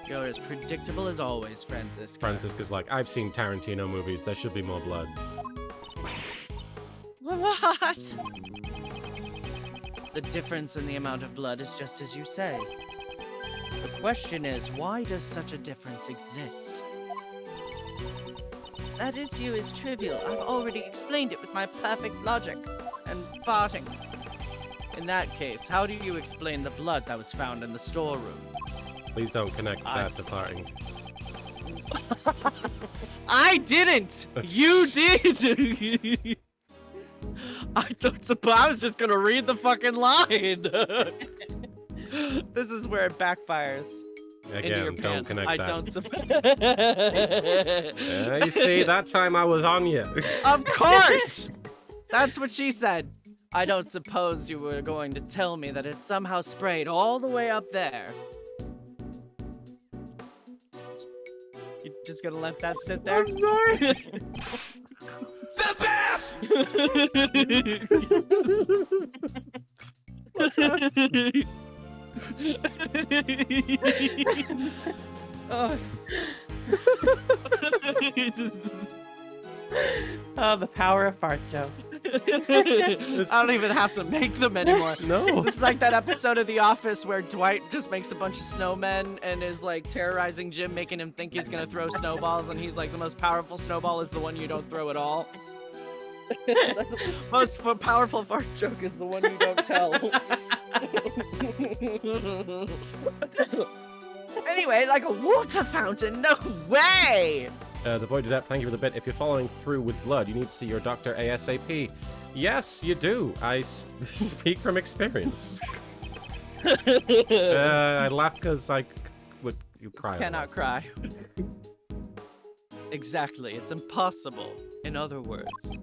You're as predictable as always, Francisco. Francisca's like, I've seen Tarantino movies. There should be more blood. What? The difference in the amount of blood is just as you say. The question is, why does such a difference exist? That issue is trivial. I've already explained it with my perfect logic and farting. In that case, how do you explain the blood that was found in the storeroom? Please don't connect that to farting. I didn't! You did! I was just gonna read the fucking line! This is where it backfires. into your Again, don't pants. connect I that. don't suppose. You see, that time I was on you. Of course! That's what she said. I don't suppose you were going to tell me that it somehow sprayed all the way up there. You just gonna let that sit there? I'm sorry. The best! What's happening? Oh. Oh, the power of fart jokes. I don't even have to make them anymore. No. This is like that episode of The Office where Dwight just makes a bunch of snowmen and is like terrorizing Jim, making him think he's gonna throw snowballs, and he's like, the most powerful snowball is the one you don't throw at all. Most powerful fart joke is the one you don't tell. Anyway, like a water fountain, no way! The Void Adept, thank you for the bit. If you're following through with blood, you need to see your doctor ASAP. Yes, you do. I speak from experience. I laugh because I would cry. Cannot cry. Exactly, it's impossible. In other words,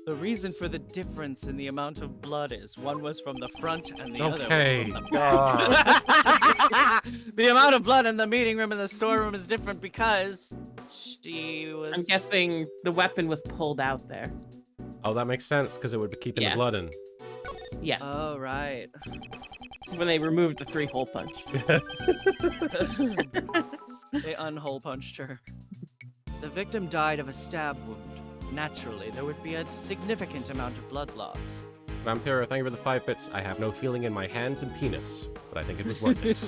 the reason for the difference in the amount of blood is one was from the front and the other was from the back. The amount of blood in the meeting room and the storeroom is different because she was. I'm guessing the weapon was pulled out there. Oh, that makes sense because it would be keeping the Yeah. blood in. Yes. Oh, right. When they removed the 3-hole punch. They unhole punched her. The victim died of a stab wound. Naturally, there would be a significant amount of blood loss. Vampiro, thank you for the 5 bits. I have no feeling in my hands and penis, but I think it was worth it.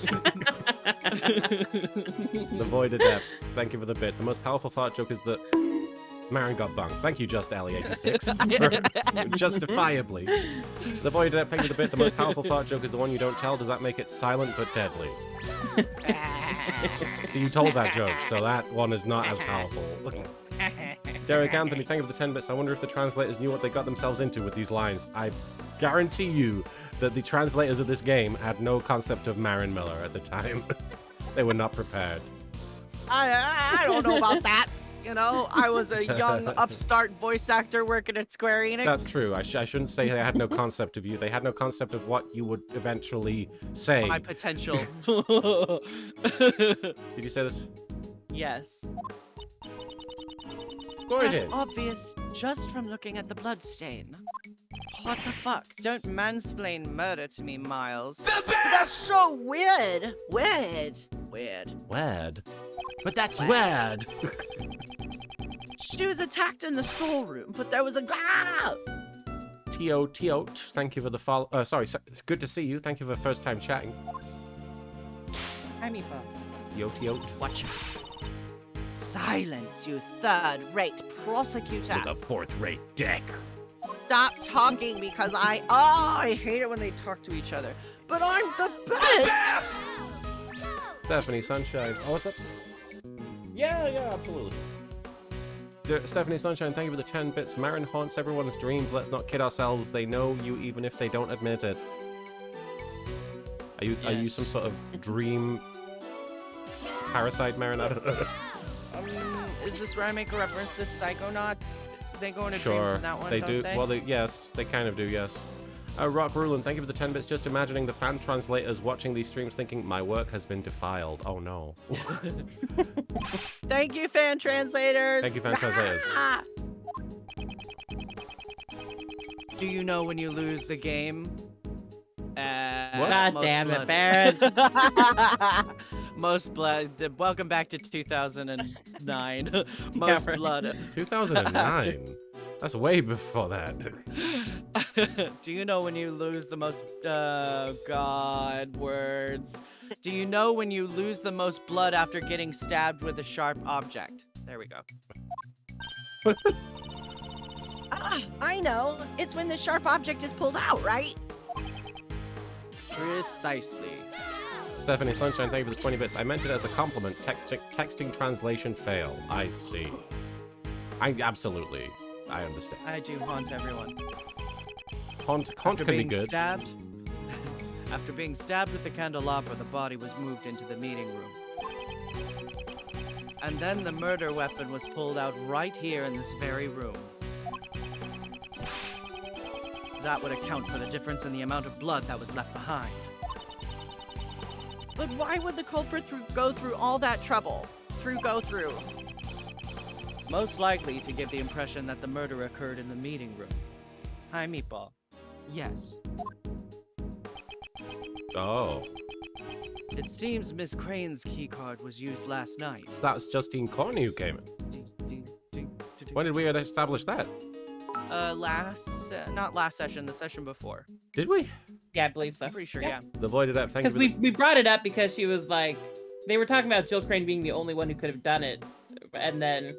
The Void Adept, thank you for the bit. The most powerful fart joke is that Marin got bunged. Thank you, Just Ellie86. Justifiably. The Void Adept, thank you for the bit. The most powerful fart joke is the one you don't tell. Does that make it silent but deadly? So you told that joke, so that one is not as powerful. Derek Anthony, thank you for the 10 bits. I wonder if the translators knew what they got themselves into with these lines. I guarantee you that the translators of this game had no concept of Marin Miller at the time. They were not prepared. I don't know about that. You know, I was a young upstart voice actor working at Square Enix. That's true. I shouldn't say they had no concept of you. They had no concept of what you would eventually say. My potential. Did you say this? Yes. Gordon. That's obvious just from looking at the bloodstain. What the fuck? Don't mansplain murder to me, Miles. The That's best! so weird. Weird. Weird. But that's weird. She was attacked in the storeroom, but there was a T.O. Thank you for the follow. Sorry, it's good to see you. Thank you for first time chatting. Hi, Meepo. T.O. Watch out. Silence, you third-rate prosecutor. With a fourth-rate dick. Stop talking because I hate it when they talk to each other. But I'm the best! Stephanie Sunshine. Oh, what's up? Yeah, absolutely. Stephanie Sunshine, thank you for the 10 bits. Marin haunts everyone's dreams. Let's not kid ourselves. They know you even if they don't admit it. Are you Yes. some sort of dream parasite, Marin? I don't know. Is this where I make a reference to Psychonauts? They go into dreams Sure, in that one, they don't do. they? Well, yes, they kind of do, yes. Rock Rulin, thank you for the 10 bits. Just imagining the fan translators watching these streams thinking, my work has been defiled. Oh, no. Thank you, fan translators! Thank you, fan translators. Ah! Do you know when you lose the game? What? God Most damn it, blood. Baron. Most blood. Welcome back to 2009. Yeah, Most right. blood. 2009? That's way before that. Do you know when you lose the most God words? Do you know when you lose the most blood after getting stabbed with a sharp object? There we go. I know. It's when the sharp object is pulled out, right? Precisely. Stephanie Sunshine, thank you for the 20 bits. I meant it as a compliment. Texting translation fail. I see. I understand. I do haunt everyone. Haunt After can be being good. stabbed. After being stabbed with the candelabra, the body was moved into the meeting room. And then the murder weapon was pulled out right here in this very room. That would account for the difference in the amount of blood that was left behind. But why would the culprit go through all that trouble? Go through? Most likely to give the impression that the murder occurred in the meeting room. Hi, Meatball. Yes. Oh. It seems Miss Crane's keycard was used last night. That's Justine Corney who came in. When did we establish that? Not last session, the session before. Did we? Yeah, I believe so. I'm pretty sure, yeah. The Voided App, thank you Because for we brought it up because she was like, they were talking about Jill Crane being the only one who could have done it, and then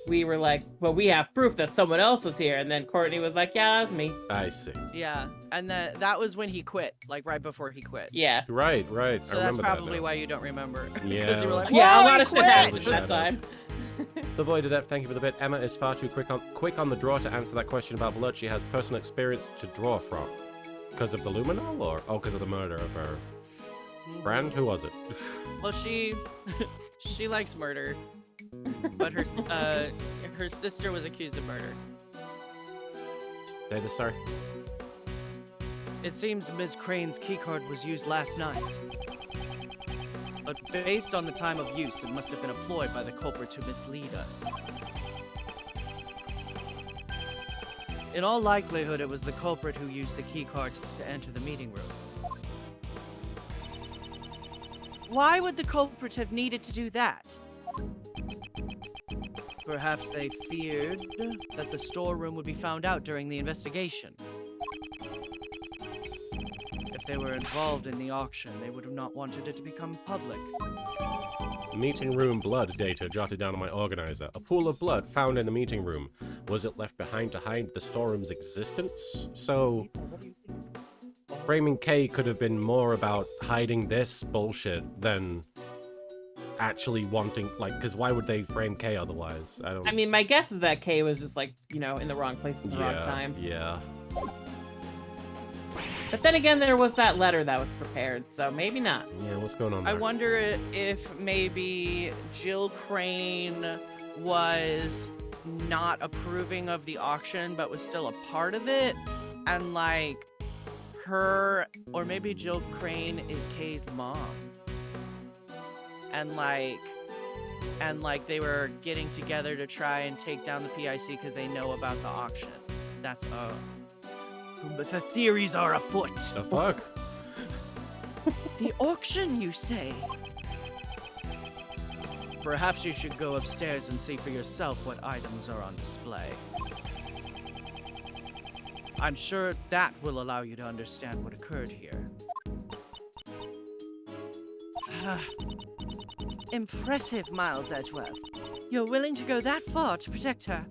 we were like, well, we have proof that someone else was here, and then Courtney was like, yeah, that was me. I see. Yeah, and that was when he quit, like right before he quit. Yeah. Right. So I that's remember probably that now. why you don't remember. Yeah. Because you were like, Yeah, a "Whoa, lot he of shit quit!" happened Shadow. that time. The Voided App, thank you for the bit. Emma is far too quick on the draw to answer that question about blood. She has personal experience to draw from. Because of the luminol, or because of the murder of her friend? Who was it? Well, she likes murder, but her sister was accused of murder. Data, sorry. It seems Ms. Crane's keycard was used last night. But based on the time of use, it must have been employed by the culprit to mislead us. In all likelihood, it was the culprit who used the keycard to enter the meeting room. Why would the culprit have needed to do that? Perhaps they feared that the storeroom would be found out during the investigation. If they were involved in the auction, they would have not wanted it to become public. Meeting room blood data jotted down on my organizer. A pool of blood found in the meeting room. Was it left behind to hide the storeroom's existence? So, framing K could have been more about hiding this bullshit than actually wanting, like, because why would they frame K otherwise? I mean, my guess is that Kay was just like, in the wrong place at the wrong time. Yeah. But then again, there was that letter that was prepared, so maybe not. Yeah, what's going on I there? wonder if maybe Jill Crane was not approving of the auction, but was still a part of it, and like or maybe Jill Crane is Kay's mom, and they were getting together to try and take down the PIC because they know about the auction. That's but the theories are afoot. The fuck? The auction, you say? Perhaps you should go upstairs and see for yourself what items are on display. I'm sure that will allow you to understand what occurred here. Impressive, Miles Edgeworth. You're willing to go that far to protect her.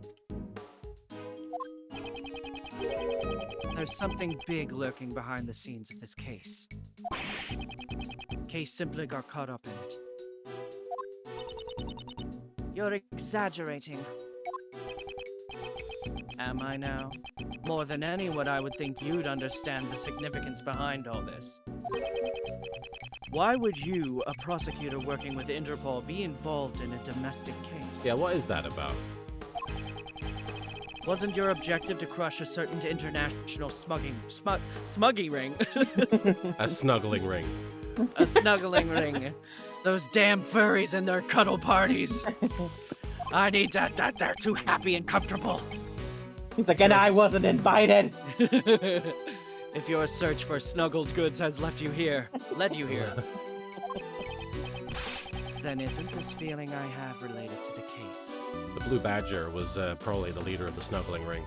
There's something big lurking behind the scenes of this case. Kay simply got caught up in it. You're exaggerating. Am I now? More than anyone, I would think you'd understand the significance behind all this. Why would you, a prosecutor working with Interpol, be involved in a domestic case? Yeah, what is that about? Wasn't your objective to crush a certain international smuggling ring? A snuggling ring. A snuggling ring. Those damn furries and their cuddle parties. I need that. They're too happy and comfortable. He's like, and I wasn't invited. If your search for snuggled goods has led you here, then isn't this feeling I have related to the case? The Blue Badger was probably the leader of the snuggling ring.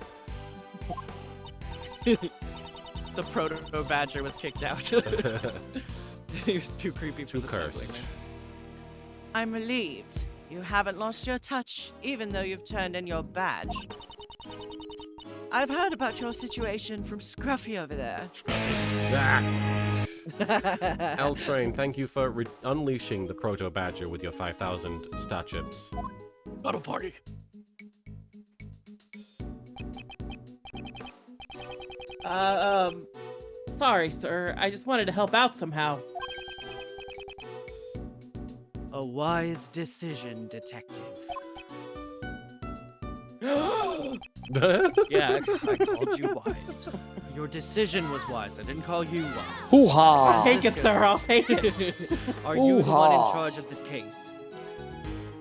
The proto badger was kicked out. He was too creepy for Too the cursed. snuggling ring. I'm relieved. You haven't lost your touch, even though you've turned in your badge. I've heard about your situation from Scruffy over there. Ah! L-Train, thank you for unleashing the Proto Badger with your 5,000 star chips. Cuddle party. Sorry, sir. I just wanted to help out somehow. A wise decision, detective. Yes, I called you wise. Your decision was wise. I didn't call you wise. Hoo-ha! Take it, sir. I'll take it. Are you the one in Hoo-ha. charge of this case?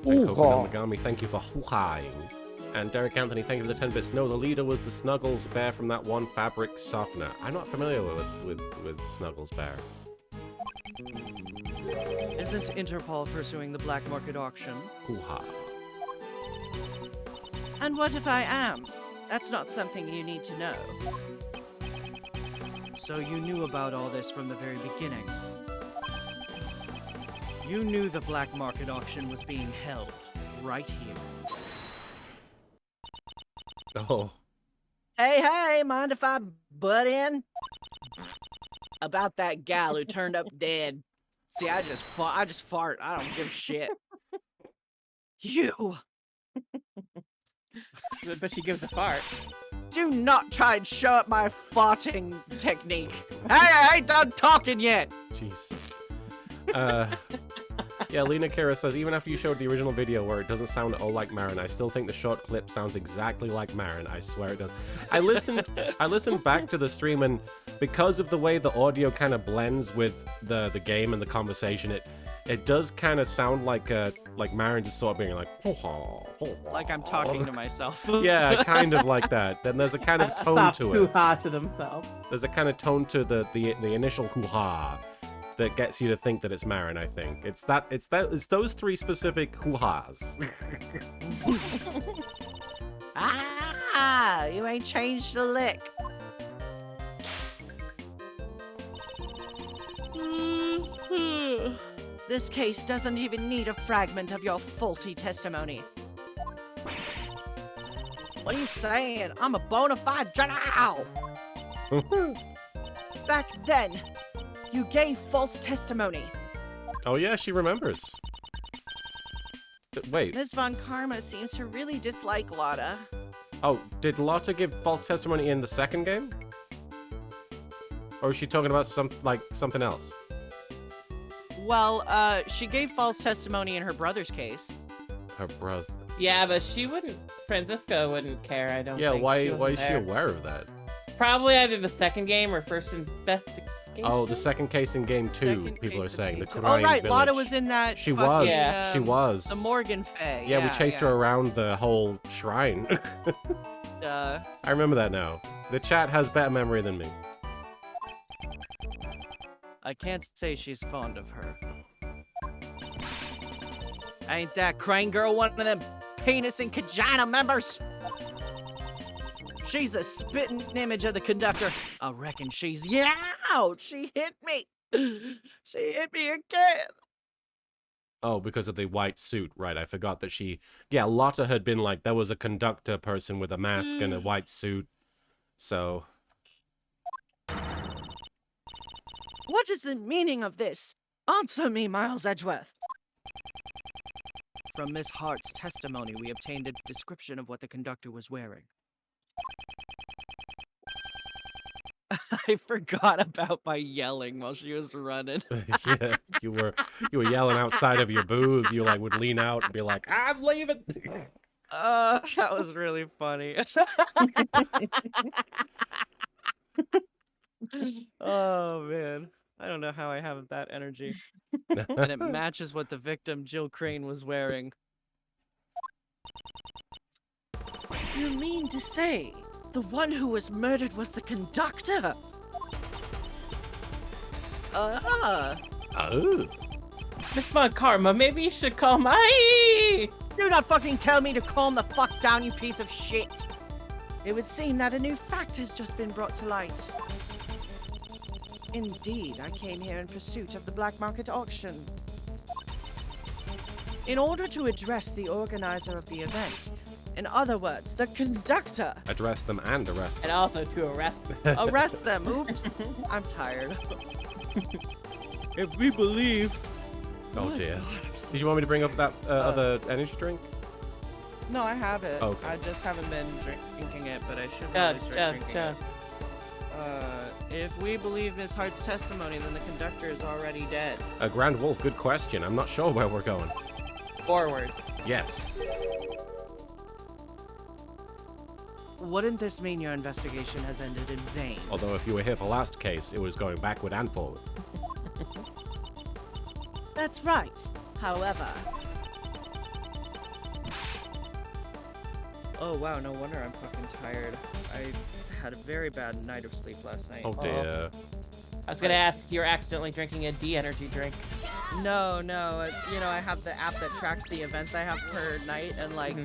And Coconut Hoo-ha! Megami, thank you for hoo-haing. And Derek Anthony, thank you for the 10 bits. No, the leader was the Snuggles Bear from that one fabric softener. I'm not familiar with Snuggles Bear. Isn't Interpol pursuing the black market auction? Hoo-ha. And what if I am? That's not something you need to know. So you knew about all this from the very beginning. You knew the black market auction was being held right here. Oh. Hey, mind if I butt in? About that gal who turned up dead. See, I just fart. I don't give a shit. You But she gives a fart. do not try and show up my farting technique. Hey, I ain't done talking yet. Jeez. Yeah, Lena Kira says, even after you showed the original video where it doesn't sound at all like Marin, I still think the short clip sounds exactly like Marin. I swear it does. I listened back to the stream, and because of the way the audio kind of blends with the game and the conversation, it does kind of sound like Marin just sort of being like, Like I'm talking to myself. yeah, kind of like that. Then there's a kind of tone Soft to it. hoo-ha to themselves. There's a kind of tone to the initial hoo-ha that gets you to think that it's Marin, I think. It's those three specific hoo-has. Ah, you ain't changed a lick. This case doesn't even need a fragment of your faulty testimony. What are you saying? I'm a bona fide general. Back then, you gave false testimony. Oh yeah, she remembers. Wait. Ms. Von Karma seems to really dislike Lotta. Oh, did Lotta give false testimony in the second game? Or is she talking about something else? Well, she gave false testimony in her brother's case. Her brother. Yeah, but she wouldn't. Francisca wouldn't care, I don't Yeah, think. why wasn't is she there. aware of that? Probably either the second game or first investigation. Oh, the second case in game 2, Second people are case saying. The of Game 2. crying Oh, right, village. Lotta was in that. She fucking, was. Yeah. She was. The Morgan Fae. Yeah, we chased her around the whole shrine. Uh, I remember that now. The chat has better memory than me. I can't say she's fond of her. Ain't that Crane girl one of them penis and vagina members? She's a spitting image of the conductor. I reckon she's out. She hit me. She hit me again. Oh, because of the white suit, right? I forgot that she... Yeah, Lotta had been like, there was a conductor person with a mask and a white suit. So... What is the meaning of this? Answer me, Miles Edgeworth. From Miss Hart's testimony, we obtained a description of what the conductor was wearing. I forgot about my yelling while she was running. yeah, you were yelling outside of your booth. You like would lean out and be like, "I'm leaving." That was really funny. Oh man, I don't know how I have that energy, and it matches what the victim Jill Crane was wearing. You mean to say the one who was murdered was the conductor? Oh. Miss Von Karma, maybe you should call my... Do not fucking tell me to calm the fuck down, you piece of shit. It would seem that a new fact has just been brought to light. Indeed, I came here in pursuit of the black market auction. In order to address the organizer of the event, in other words, the conductor, Address them and arrest them. And also to arrest them. arrest them. Oops, I'm tired. If we believe... Oh dear. Did you want me to bring up that other energy drink? No, I have it. Okay. I just haven't been drinking it, but I should really start drinking it. If we believe Miss Hart's testimony, then the conductor is already dead. Grand Wolf, good question. I'm not sure where we're going. Forward. Yes. Wouldn't this mean your investigation has ended in vain? Although if you were here for last case, it was going backward and forward. That's right. However... Oh wow, no wonder I'm fucking tired. I had a very bad night of sleep last night. Oh dear. I was gonna ask if you're accidentally drinking a D-energy drink. No, you know, I have the app that tracks the events I have per night, and like,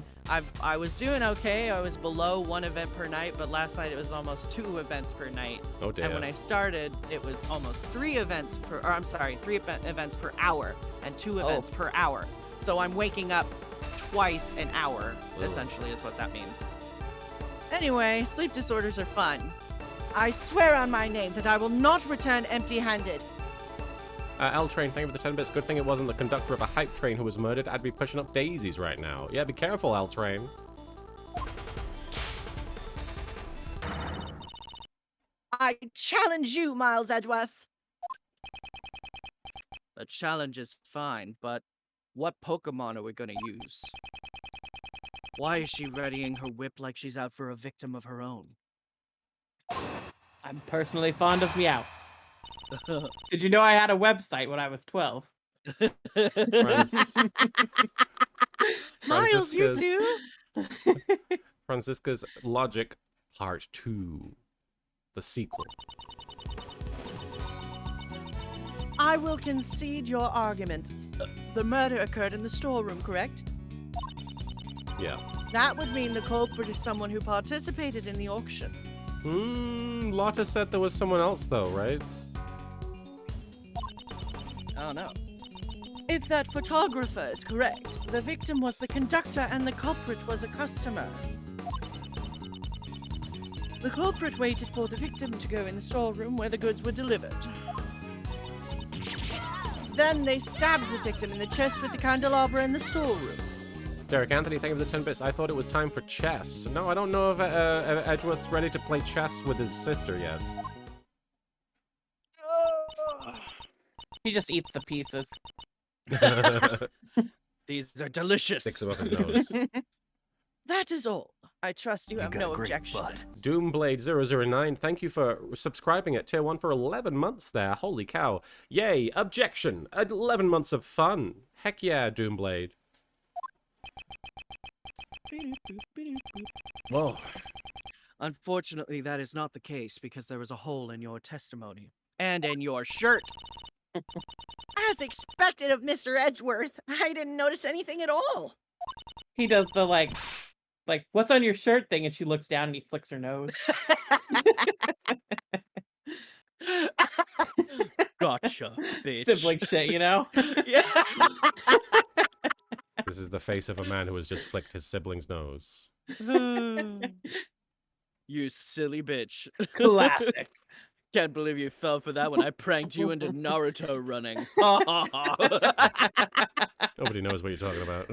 I was doing okay. I was below 1 event per night, but last night it was almost 2 events per night. Oh dear. And when I started, it was almost 3 events per, or I'm sorry, 3 events per hour, and 2 events per hour. So I'm waking up twice an hour, essentially, is what that means. Anyway, sleep disorders are fun. I swear on my name that I will not return empty-handed. L-Train, thank you for the 10 bits. Good thing it wasn't the conductor of a hype train who was murdered. I'd be pushing up daisies right now. Yeah, be careful, L-Train. I challenge you, Miles Edgeworth. The challenge is fine, but what Pokemon are we gonna use? Why is she readying her whip like she's out for a victim of her own? I'm personally fond of Meowth. Did you know I had a website when I was 12? Miles, you do? Francisca's Logic Part 2. The sequel. I will concede your argument. The murder occurred in the storeroom, correct? Yeah. That would mean the culprit is someone who participated in the auction. Lotta said there was someone else though, right? I don't know. If that photographer is correct, the victim was the conductor and the culprit was a customer. The culprit waited for the victim to go in the storeroom where the goods were delivered. Then they stabbed the victim in the chest with the candelabra in the storeroom. Derek Anthony, thank you for the 10 bits. I thought it was time for chess. No, I don't know if Edgeworth's ready to play chess with his sister yet. He just eats the pieces. These are delicious. Sticks him up his nose. That is all. I trust you have no objection. Doomblade009, thank you for subscribing at tier 1 for 11 months there. Holy cow. Yay, objection. 11 months of fun. Heck yeah, Doomblade. Whoa. Unfortunately, that is not the case because there was a hole in your testimony. And in your shirt. As expected of Mr. Edgeworth, I didn't notice anything at all. He does the like, what's on your shirt thing, and she looks down and he flicks her nose. Gotcha, bitch. Sibling shit, you know? Yeah. This is the face of a man who has just flicked his sibling's nose. You silly bitch. Classic. Can't believe you fell for that when I pranked you into Naruto running. Nobody knows what you're talking about.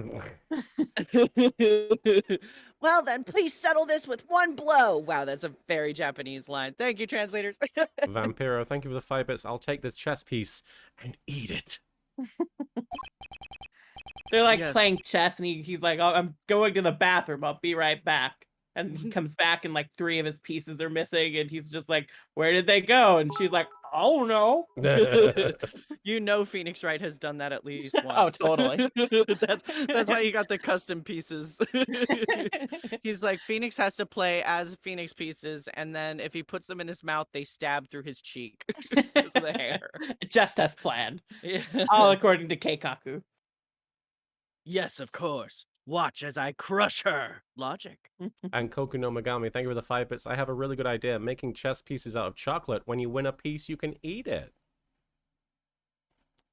Well then, please settle this with one blow. Wow, that's a very Japanese line. Thank you, translators. Vampiro, thank you for the 5 bits. I'll take this chess piece and eat it. They're like Yes. playing chess, and he's like, oh, I'm going to the bathroom. I'll be right back. And he comes back, and like 3 of his pieces are missing, and he's just like, where did they go? And she's like, oh no. You know Phoenix Wright has done that at least Oh, once. totally. That's why you got the custom pieces. He's like, Phoenix has to play as Phoenix pieces, and then if he puts them in his mouth, they stab through his cheek. It's the hair. Just as planned. Yeah. All according to Keikaku. Yes, of course. Watch as I crush her. Logic. And Koku no Megami, thank you for the 5 bits. I have a really good idea. Making chess pieces out of chocolate. When you win a piece, you can eat it.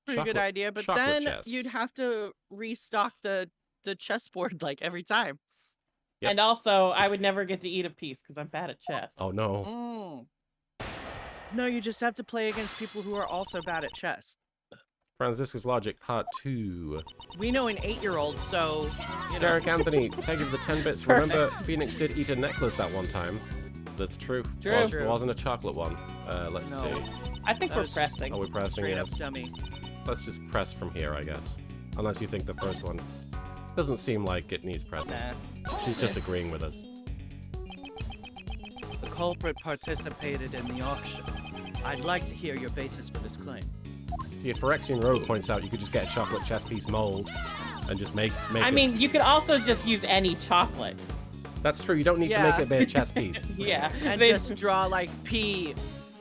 Pretty good idea, but chocolate then chess. you'd have to restock the chessboard like every time. Yep. And also, I would never get to eat a piece because I'm bad at chess. Oh no. No, you just have to play against people who are also bad at chess. Francisca's Logic Part 2. We know an 8-year-old, so you know. Derek Anthony, thank you for the 10 bits. Remember, Phoenix did eat a necklace that one time. That's true. True. Well, True. it wasn't a chocolate one. Let's No. see. I think That we're was- pressing. Are we pressing? Straight Yes. up dummy. Let's just press from here, I guess. Unless you think the first one doesn't seem like it needs pressing. Nah. She's just agreeing with us. The culprit participated in the auction. I'd like to hear your basis for this claim. See, if Phyrexian Rogue points out you could just get a chocolate chess piece mold and just make I it. mean, you could also just use any chocolate. That's true. You don't need to make it be a chess piece. Yeah. And they- just draw like P,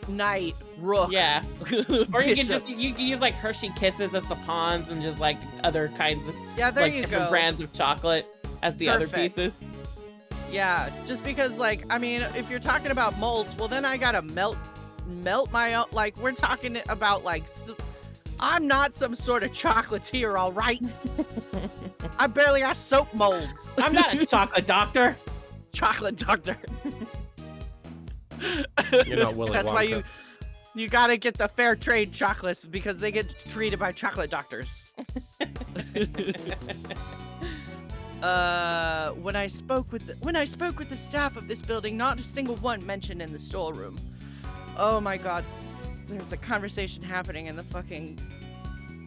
Knight, Rook. yeah. Or you can Bishop. just you can use like Hershey Kisses as the pawns and just like other kinds of Yeah, there like you different go. brands of chocolate as the other Perfect. pieces. Yeah, just because like I mean, if you're talking about molds, well then I gotta melt my own. Like we're talking about like. I'm not some sort of chocolatier, all right? I barely got soap molds. I'm not a chocolate doctor. Chocolate doctor. You're not Willy That's why Wonka. you gotta get the fair trade chocolates because they get treated by chocolate doctors. When I spoke with the staff of this building, not a single one mentioned in the storeroom. Oh my God, there's a conversation happening in the fucking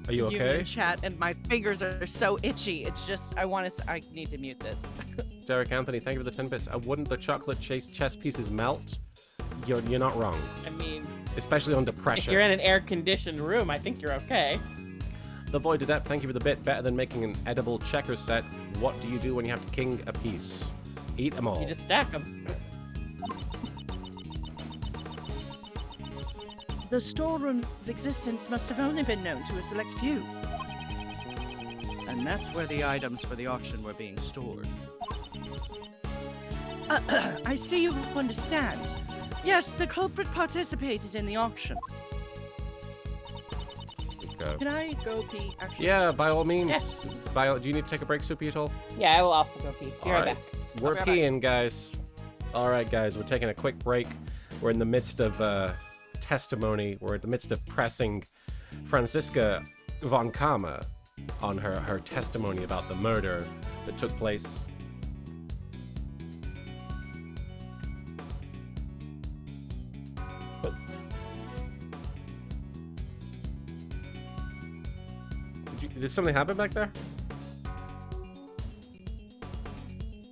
Are you union okay? chat, and my fingers are so itchy. It's just I need to mute this. Derek Anthony, thank you for the 10 bits. Wouldn't the chocolate chess pieces melt? You're not wrong. I mean, Especially under if pressure. you're in an air-conditioned room, I think you're okay. The Void Adept, thank you for the bit. Better than making an edible checker set. What do you do when you have to king a piece? Eat them all. You just stack them. The storeroom's existence must have only been known to a select few. And that's where the items for the auction were being stored. I see you understand. Yes, the culprit participated in the auction. Okay. Can I go pee? Actually? Yeah, by all means. Yeah. Do you need to take a break, Soupy, at all? Yeah, I will also go pee. Be right Alright. back. We're I'll be right peeing, guys. All right, guys, we're taking a quick break. We're in the midst of testimony. We're in the midst of pressing Franziska von Kama on her testimony about the murder that took place. Did something happen back there?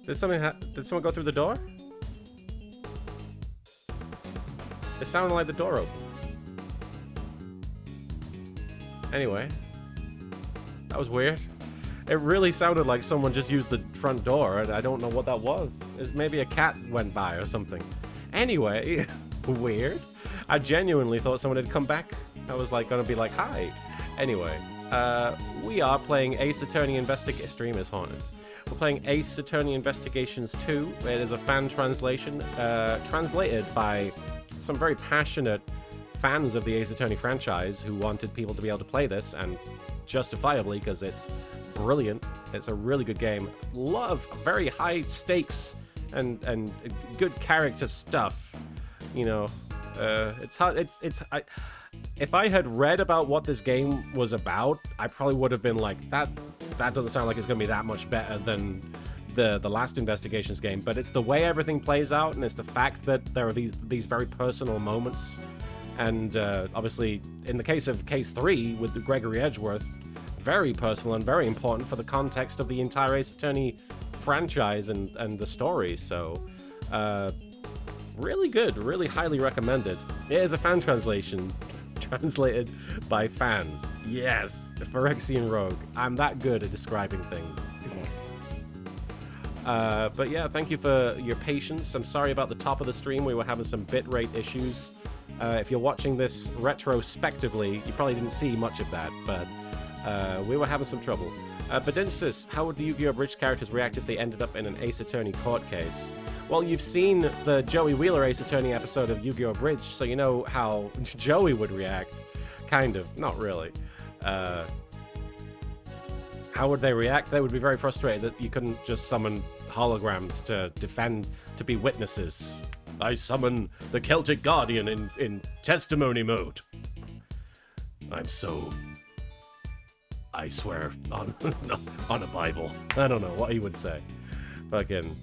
Did someone go through the door? It sounded like the door opened. Anyway, that was weird. It really sounded like someone just used the front door, and I don't know what that was. Maybe a cat went by or something. Anyway, weird. I genuinely thought someone had come back. I was like gonna be like, hi. Anyway, we are playing Ace Attorney Stream is haunted. We're playing Ace Attorney Investigations 2. It is a fan translation, translated by some very passionate fans of the Ace Attorney franchise who wanted people to be able to play this, and justifiably, because it's brilliant. It's a really good game. Love very high stakes and good character stuff. You know, it's hard. If I had read about what this game was about, I probably would have been like, that doesn't sound like it's going to be that much better than the last Investigations game. But it's the way everything plays out, and it's the fact that there are these very personal moments. And obviously, in the case of Case 3 with Gregory Edgeworth, very personal and very important for the context of the entire Ace Attorney franchise and the story. So, really good, really highly recommended. It is a fan translation. Translated by fans. Yes, Phyrexian Rogue. I'm that good at describing things. But yeah, thank you for your patience. I'm sorry about the top of the stream. We were having some bitrate issues. If you're watching this retrospectively, you probably didn't see much of that, but we were having some trouble. Bedinsis, how would the Yu-Gi-Oh! Bridge characters react if they ended up in an Ace Attorney court case? Well, you've seen the Joey Wheeler Ace Attorney episode of Yu-Gi-Oh! Bridge, so you know how Joey would react. Kind of, not really. How would they react? They would be very frustrated that you couldn't just summon holograms to defend, to be witnesses. I summon the Celtic Guardian in testimony mode. I swear on a Bible. I don't know what he would say. Fucking.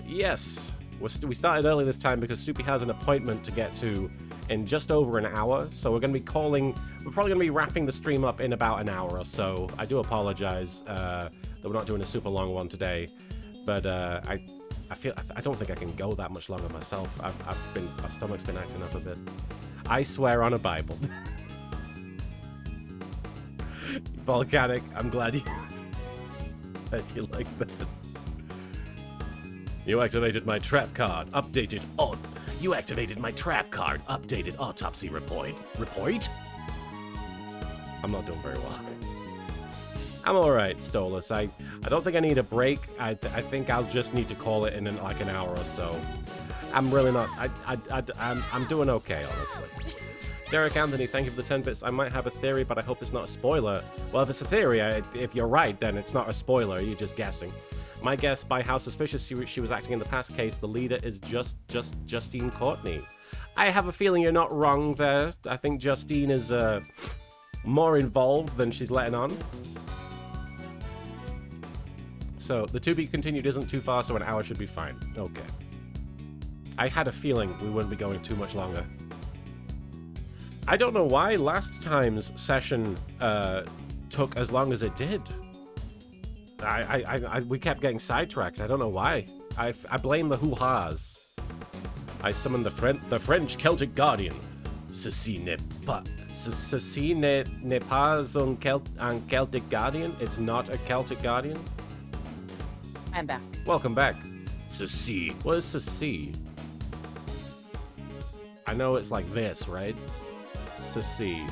Yes. We started early this time because Soupy has an appointment to get to in just over an hour. So we're going to be calling... We're probably going to be wrapping the stream up in about an hour or so. I do apologize that we're not doing a super long one today. But I don't think I can go that much longer myself. My stomach's been acting up a bit. I swear on a Bible. Volcanic, I'm glad you like that. You activated my trap card. Updated on. You activated my trap card. Updated autopsy report. Report? I'm not doing very well. I'm alright, Stolas. I don't think I need a break. I think I'll just need to call it in like an hour or so. I'm really not... I'm doing okay, honestly. Derek Anthony, thank you for the 10 bits. I might have a theory, but I hope it's not a spoiler. Well, if it's a theory, if you're right, then it's not a spoiler. You're just guessing. My guess, by how suspicious she was acting in the past case, the leader is just Justine Courtney. I have a feeling you're not wrong there. I think Justine is more involved than she's letting on. So, the to be continued isn't too far, so an hour should be fine. Okay. I had a feeling we wouldn't be going too much longer. I don't know why last time's session took as long as it did. We kept getting sidetracked. I don't know why. I blame the hoo-ha's. I summoned the French Celtic Guardian. Ceci n'est pas un Celtic Guardian. It's not a Celtic Guardian. I'm back. Welcome back. Ceci. What is Ceci? I know it's like this, right? Ceci.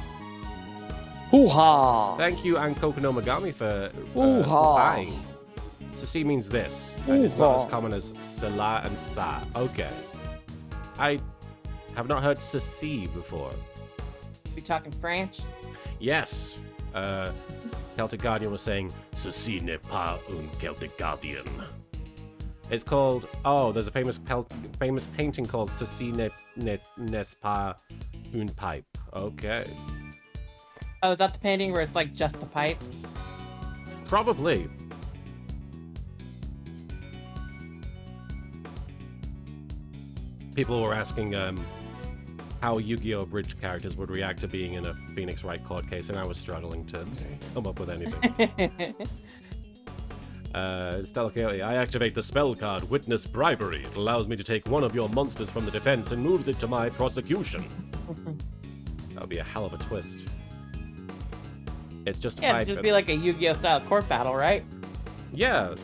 Hoo-ha! Thank you, and Kokonomagami, for Hoo-ha! hi. Ceci means this, and it's not as common as Sela and Sa. Okay. I have not heard Ceci before. You talking French? Yes. Celtic Guardian was saying, Ceci n'est pas un Celtic Guardian. It's called, there's a famous painting called Ceci n'est pas une pipe. Okay. Oh, is that the painting where it's like just the pipe? Probably. People were asking how Yu-Gi-Oh! Bridge characters would react to being in a Phoenix Wright court case, and I was struggling to come up with anything. Stella Coyote, I activate the spell card, Witness Bribery. It allows me to take one of your monsters from the defense and moves it to my prosecution. That would be a hell of a twist. It's just Yeah, it'd just be like a Yu-Gi-Oh! Style court battle, right? Yeah,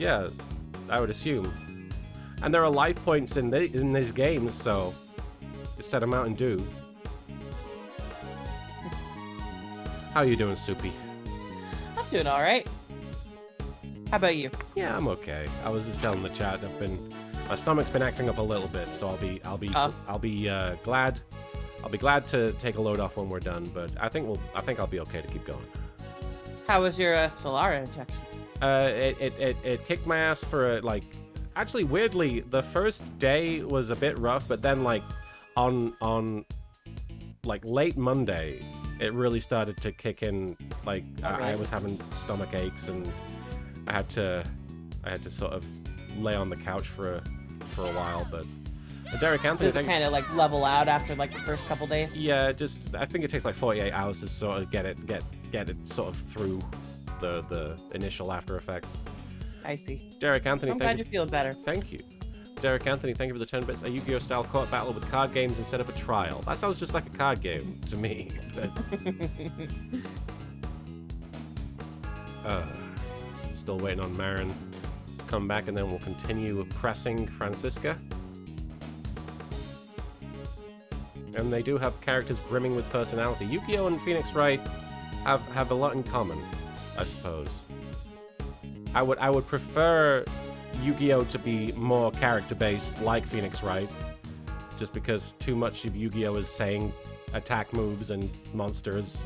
I would assume. And there are life points in these games, so just set them out and do. How you doing, Soupy? I'm doing all right. How about you? Yeah, I'm okay. I was just telling the chat my stomach's been acting up a little bit, so I'll be glad to take a load off when we're done. But I think I'll be okay to keep going. How was your Solara injection? It kicked my ass for actually weirdly the first day was a bit rough, but then on late Monday it really started to kick in. I was having stomach aches and I had to sort of lay on the couch for a while, but Derek Anthony, does it kind of level out after the first couple days? Yeah, I think it takes 48 hours to sort of get it sort of through the initial after effects. I see. Derek Anthony, I'm glad you're feeling better. Thank you. Derek Anthony, thank you for the 10 bits. A Yu-Gi-Oh! Style court battle with card games instead of a trial. That sounds just like a card game to me. But still waiting on Marin to come back, and then we'll continue pressing Francisca. And they do have characters brimming with personality. Yu-Gi-Oh! And Phoenix Wright have a lot in common, I suppose. I would prefer Yu-Gi-Oh! To be more character-based, like Phoenix Wright, just because too much of Yu-Gi-Oh! Is saying attack moves and monsters.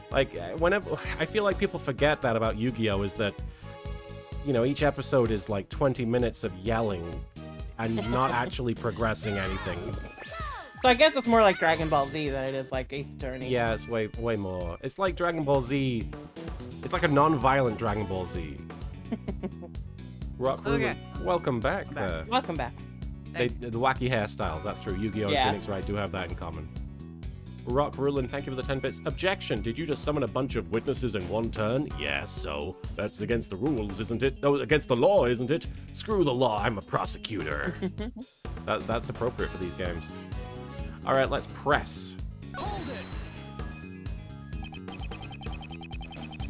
Whenever I feel like people forget that about Yu-Gi-Oh! Is that, each episode is 20 minutes of yelling and not actually progressing anything. So I guess it's more like Dragon Ball Z than it is like Ace Attorney. Yeah, it's way more. It's like Dragon Ball Z. It's like a non-violent Dragon Ball Z. Rock Okay. Welcome back. Welcome back. the wacky hairstyles. That's true. Yu-Gi-Oh! Yeah. And Phoenix Wright do have that in common. Rock Rulin, thank you for the 10 bits. Objection. Did you just summon a bunch of witnesses in one turn? Yes, so that's against the rules, isn't it? No, against the law, isn't it? Screw the law. I'm a prosecutor. That's appropriate for these games. All right, let's press.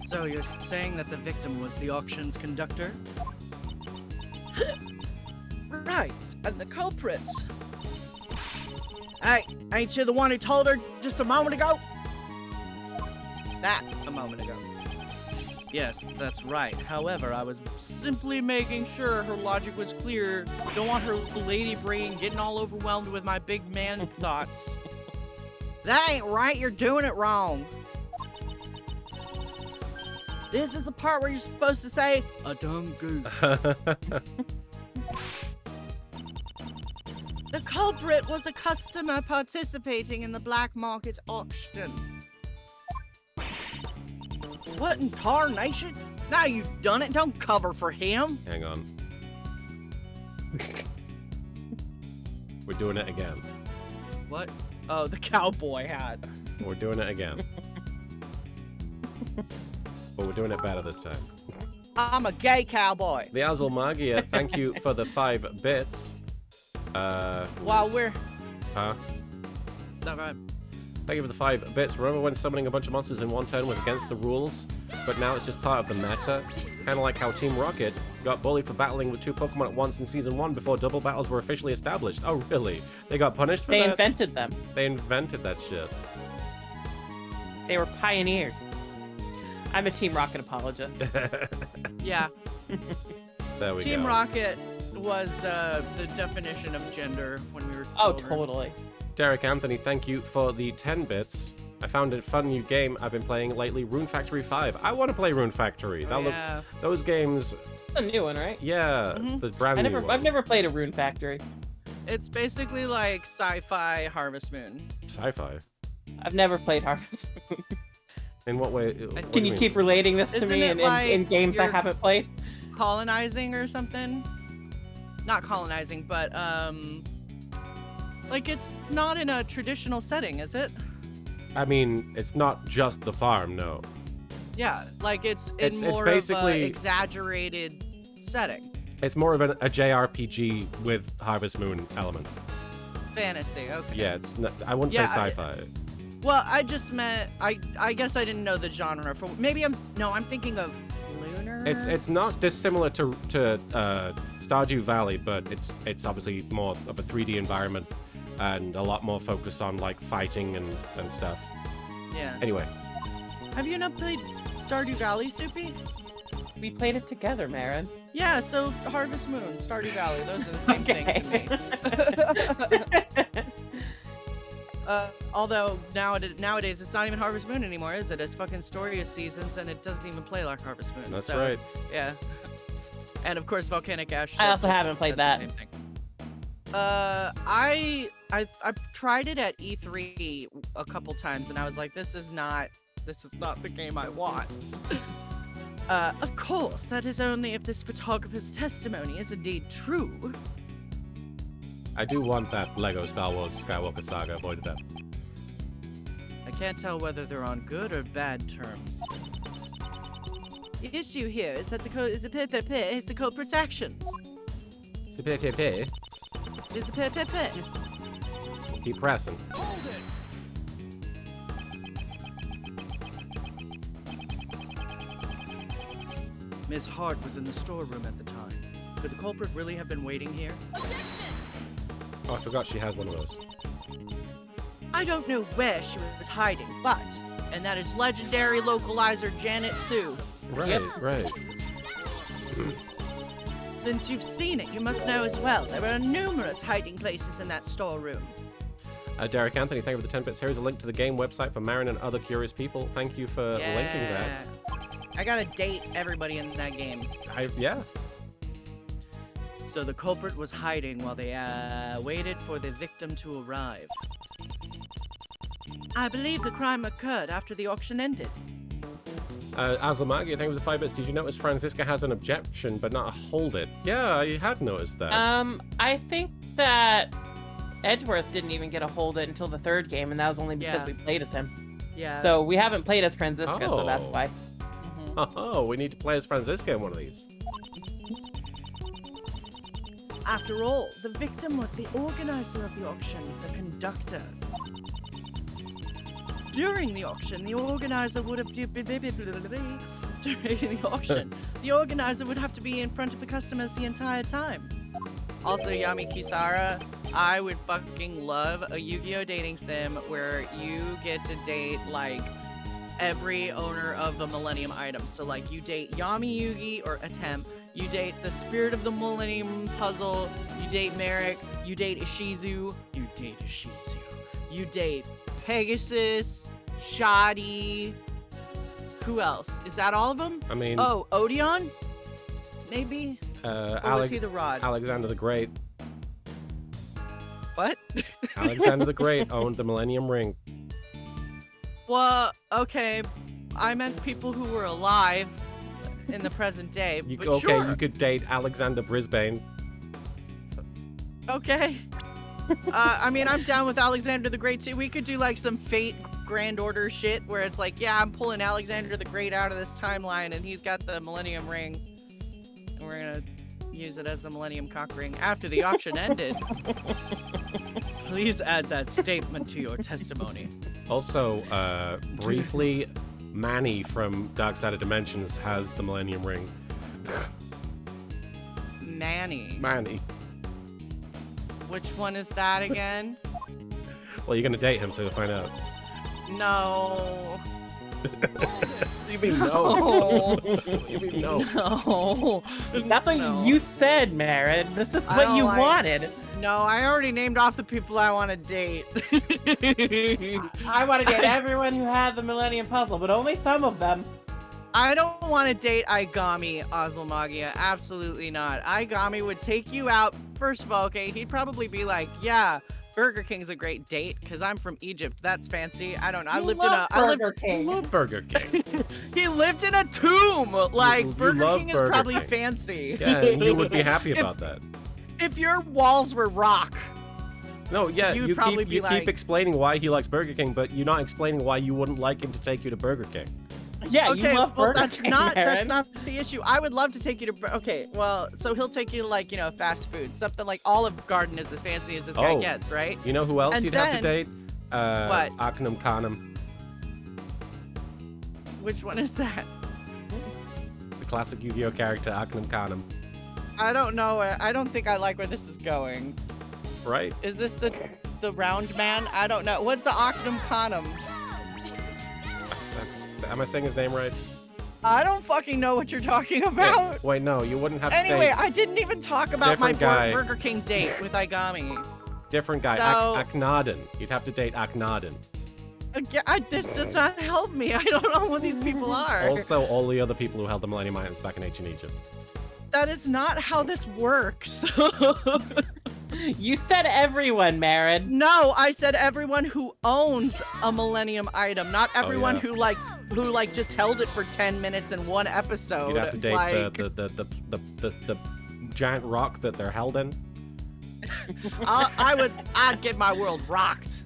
So you're saying that the victim was the auction's conductor? Right, and the culprit. Hey, ain't you the one who told her just a moment ago? That a moment ago. Yes, that's right. However, I was simply making sure her logic was clear. Don't want her lady brain getting all overwhelmed with my big man thoughts. That ain't right. You're doing it wrong. This is the part where you're supposed to say, a dumb goof. The culprit was a customer participating in the black market auction. What in tarnation? Now you've done it, don't cover for him. Hang on. We're doing it again. What? Oh, the cowboy hat. We're doing it again. But we're doing it better this time. I'm a gay cowboy. The Azul Magia, thank you for the 5 bits. While we're... Huh? Okay. Thank you for the 5 bits. Remember when summoning a bunch of monsters in one turn was against the rules? But now it's just part of the meta? Kind of like how Team Rocket got bullied for battling with 2 Pokemon at once in Season 1 before double battles were officially established. Oh, really? They got punished for They that? invented them. They invented that shit. They were pioneers. I'm a Team Rocket apologist. Yeah. There we go. Team Rocket was the definition of gender when we were Oh, children. totally. Derek Anthony, thank you for the 10 bits. I found a fun new game I've been playing lately, Rune Factory 5. I want to play Rune Factory. That Yeah. those games, It's a new one, right? yeah, it's the brand new one. I've never played a Rune Factory. It's basically like sci-fi Harvest Moon. Sci-fi. I've never played Harvest Moon. In what way? What do Can you mean? keep relating this to Isn't me it in like games I you're- haven't played? Colonizing or something? Not colonizing, but like it's not in a traditional setting, is it? I mean, it's not just the farm, no. Yeah, like it's It's more basically- of a exaggerated setting. It's more of a JRPG with Harvest Moon elements. Fantasy, okay. Yeah, it's not, I wouldn't Yeah, say sci-fi. Well, I just meant I guess I didn't know the genre for maybe I'm thinking of lunar. It's not dissimilar to Stardew Valley, but it's obviously more of a 3D environment and a lot more focus on like fighting and stuff. Yeah. Anyway, Have you not played Stardew Valley, Soupy? We played it together, Marin. Yeah, so Harvest Moon, Stardew Valley, those are the same things to me. Although nowadays it's not even Harvest Moon anymore, is it? It's fucking Story of Seasons, and it doesn't even play like Harvest Moon. that's so, right. Yeah. And of course, Volcanic Ash. I also Shift, haven't played that's that. the same thing. I tried it at E3 a couple times, and I was like, this is not the game I want. Of course, that is only if this photographer's testimony is indeed true. I do want that Lego Star Wars Skywalker Saga. Avoided that. I can't tell whether they're on good or bad terms. The issue here is that is the culprit's actions. Is the Keep pressing. Ms. Hart was in the storeroom at the time. Could the culprit really have been waiting here? Oh, I forgot she has one of those. I don't know where she was hiding, but, and that is legendary localizer Janet Sue. Right, Yep. right. Since you've seen it, you must know as well. There are numerous hiding places in that storeroom. Derek Anthony, thank you for the 10 bits. Here's a link to the game website for Marin and other curious people. Thank you for linking that. I gotta date everybody in that game. Yeah. So the culprit was hiding while they waited for the victim to arrive. I believe the crime occurred after the auction ended. Azumagi, thank you for the 5 bits. Did you notice Franziska has an objection, but not a hold it? Yeah, I had noticed that. I think that Edgeworth didn't even get a hold it until the 3rd game, and that was only because we played as him. Yeah. So we haven't played as Franziska, so that's why. Oh, we need to play as Franziska in one of these. After all, the victim was the organizer of the auction, the conductor. During the auction, the organizer would have to be in front of the customers the entire time. Also, Yami Kisara, I would fucking love a Yu-Gi-Oh dating sim where you get to date like every owner of the Millennium item. So like you date Yami Yugi or Attempt, you date the Spirit of the Millennium Puzzle, you date Merrick, you date Ishizu, you date Pegasus, Shoddy. Who else? Is that all of them? I mean... Oh, Odeon? Maybe? Or was he the Rod? Alexander the Great. What? Alexander the Great owned the Millennium Ring. Well, okay. I meant people who were alive in the present day. Sure. You could date Alexander Brisbane. Okay. I mean, I'm down with Alexander the Great too. We could do like some Fate Grand Order shit where it's like, yeah, I'm pulling Alexander the Great out of this timeline and he's got the Millennium Ring. And we're gonna use it as the Millennium Cock Ring after the auction ended. Please add that statement to your testimony. Also, briefly, Manny from Dark Side of Dimensions has the Millennium Ring. Manny. Which one is that again? Well, you're gonna date him, so you'll find out. No. You mean no? You mean no? No. That's what you said, Marin. This is what you wanted. No, I already named off the people I want to date. I want to date everyone who had the Millennium Puzzle, but only some of them. I don't want to date Aigami, Azulmagia. Absolutely not. Aigami would take you out. First of all, okay, he'd probably be like, yeah, Burger King's a great date because I'm from Egypt. That's fancy. I don't know. I lived I love Burger King. He lived in a tomb. Like, you Burger King is Burger probably King. fancy. Yeah, and you would be happy about that. If your walls were rock. No, yeah, You'd you probably keep be like- keep explaining why he likes Burger King, but you're not explaining why you wouldn't like him to take you to Burger King. Yeah, Okay, you love well, Burger that's King, not Marin. the issue. I would love to take you to okay, well, so he'll take you to like, you know, fast food. Something like Olive Garden is as fancy as this guy gets, right? You know who else And you'd have to then- date? What? Arcanum Carnum, Which one is that? the classic Yu-Gi-Oh character, Arcanum Carnum. I don't know. I don't think I like where this is going. Right? Is this the round man? I don't know. What's the Octum Conum? Am I saying his name right? I don't fucking know what you're talking about. Wait, no, you wouldn't have to Anyway, date I didn't even talk about my Different guy. Burger King date with Aigami. different guy, So- Akhenaten. You'd have to date Akhenaten. Again, this does not help me. I don't know who these people are. Also, all the other people who held the Millennium Items back in ancient Egypt. That is not how this works. You said everyone, Marin. No, I said everyone who owns a Millennium item, not everyone yeah. who just held it for 10 minutes in one episode. You'd have to date like, the giant rock that they're held in. I'd get my world rocked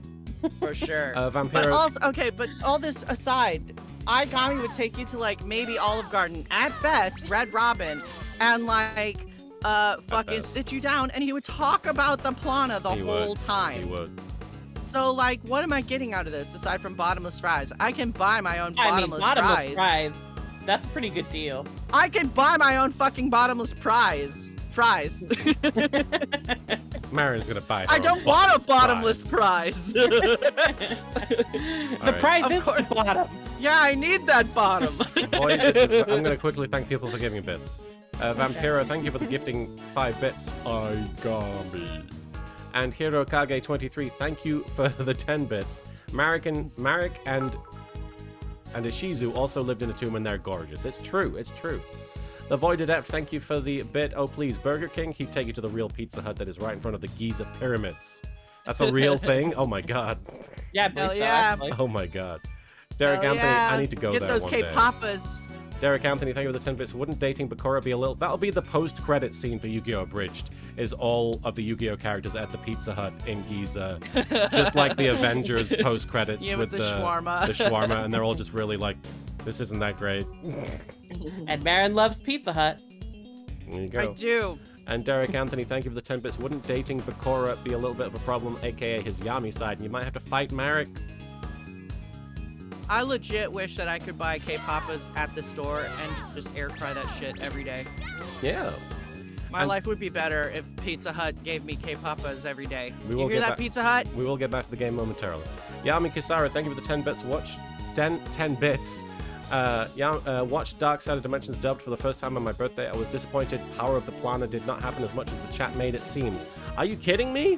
for sure. But Vampiro. also, okay, but all this aside, Aigami would take you to like maybe Olive Garden, at best, Red Robin, and like fucking best. sit you down, and he would talk about the Plana the He whole would. time. He would. So like, what am I getting out of this aside from bottomless fries? I can buy my own bottomless fries. fries. That's a pretty good deal. I can buy my own fucking bottomless fries. Marin's gonna buy. I don't want a bottomless prize. prize. The prize Of is course. the bottom. Yeah, I need that bottom. I'm gonna quickly thank people for giving bits. Vampiro, thank you for the gifting 5 bits. Aigami. And Hirokage 23, thank you for the 10 bits. Marek and Ishizu also lived in a tomb and they're gorgeous. It's true, it's true. The Void Adept, thank you for the bit. Oh please, Burger King, he'd take you to the real Pizza Hut that is right in front of the Giza pyramids. That's a real thing? Oh my god. Yeah, I believe Hell so, yeah. actually. Oh my god. Derek Hell Anthony, yeah. I need to go Get there those one K day. Papas. Derek Anthony, thank you for the 10 bits. Wouldn't dating Bakura be a little... That'll be the post-credit scene for Yu-Gi-Oh! Abridged, is all of the Yu-Gi-Oh! Characters at the Pizza Hut in Giza. Just like the Avengers post-credits with the shawarma. The shawarma, and they're all just really like, this isn't that great. And Marin loves Pizza Hut. There you go. I do. And Derek Anthony, thank you for the 10 bits. Wouldn't dating Bakura be a little bit of a problem, aka his Yami side, and you might have to fight Marek? I legit wish that I could buy K-Papas at the store and just air fry that shit every day. Yeah. My And- life would be better if Pizza Hut gave me K-Papas every day. We You will hear get that, back- Pizza Hut? We will get back to the game momentarily. Yami Kisara, thank you for the 10 bits. Watch 10 bits. Watched Dark Side of Dimensions dubbed for the first time on my birthday. I was disappointed. Power of the Planner did not happen as much as the chat made it seem. Are you kidding me?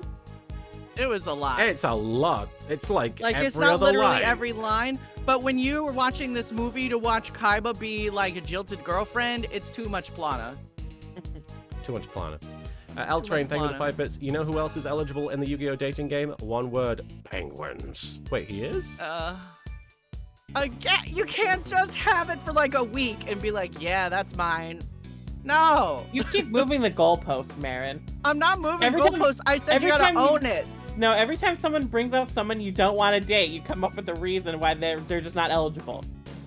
It was a lot. It's a lot. It's like every it's not other literally line. every line, but when you were watching this movie to watch Kaiba be like a jilted girlfriend, it's too much plana. Too much Planner. L-Train, thank you for the 5 bits. You know who else is eligible in the Yu-Gi-Oh! Dating game? One word. Penguins. Wait, he is? Again, you can't just have it for like a week and be like, yeah, that's mine. No, You keep moving the goalpost, Marin. I'm not moving Every time- goalposts. I said every you gotta time you- own it. No, every time someone brings up someone you don't want to date, you come up with a reason why they're just not eligible.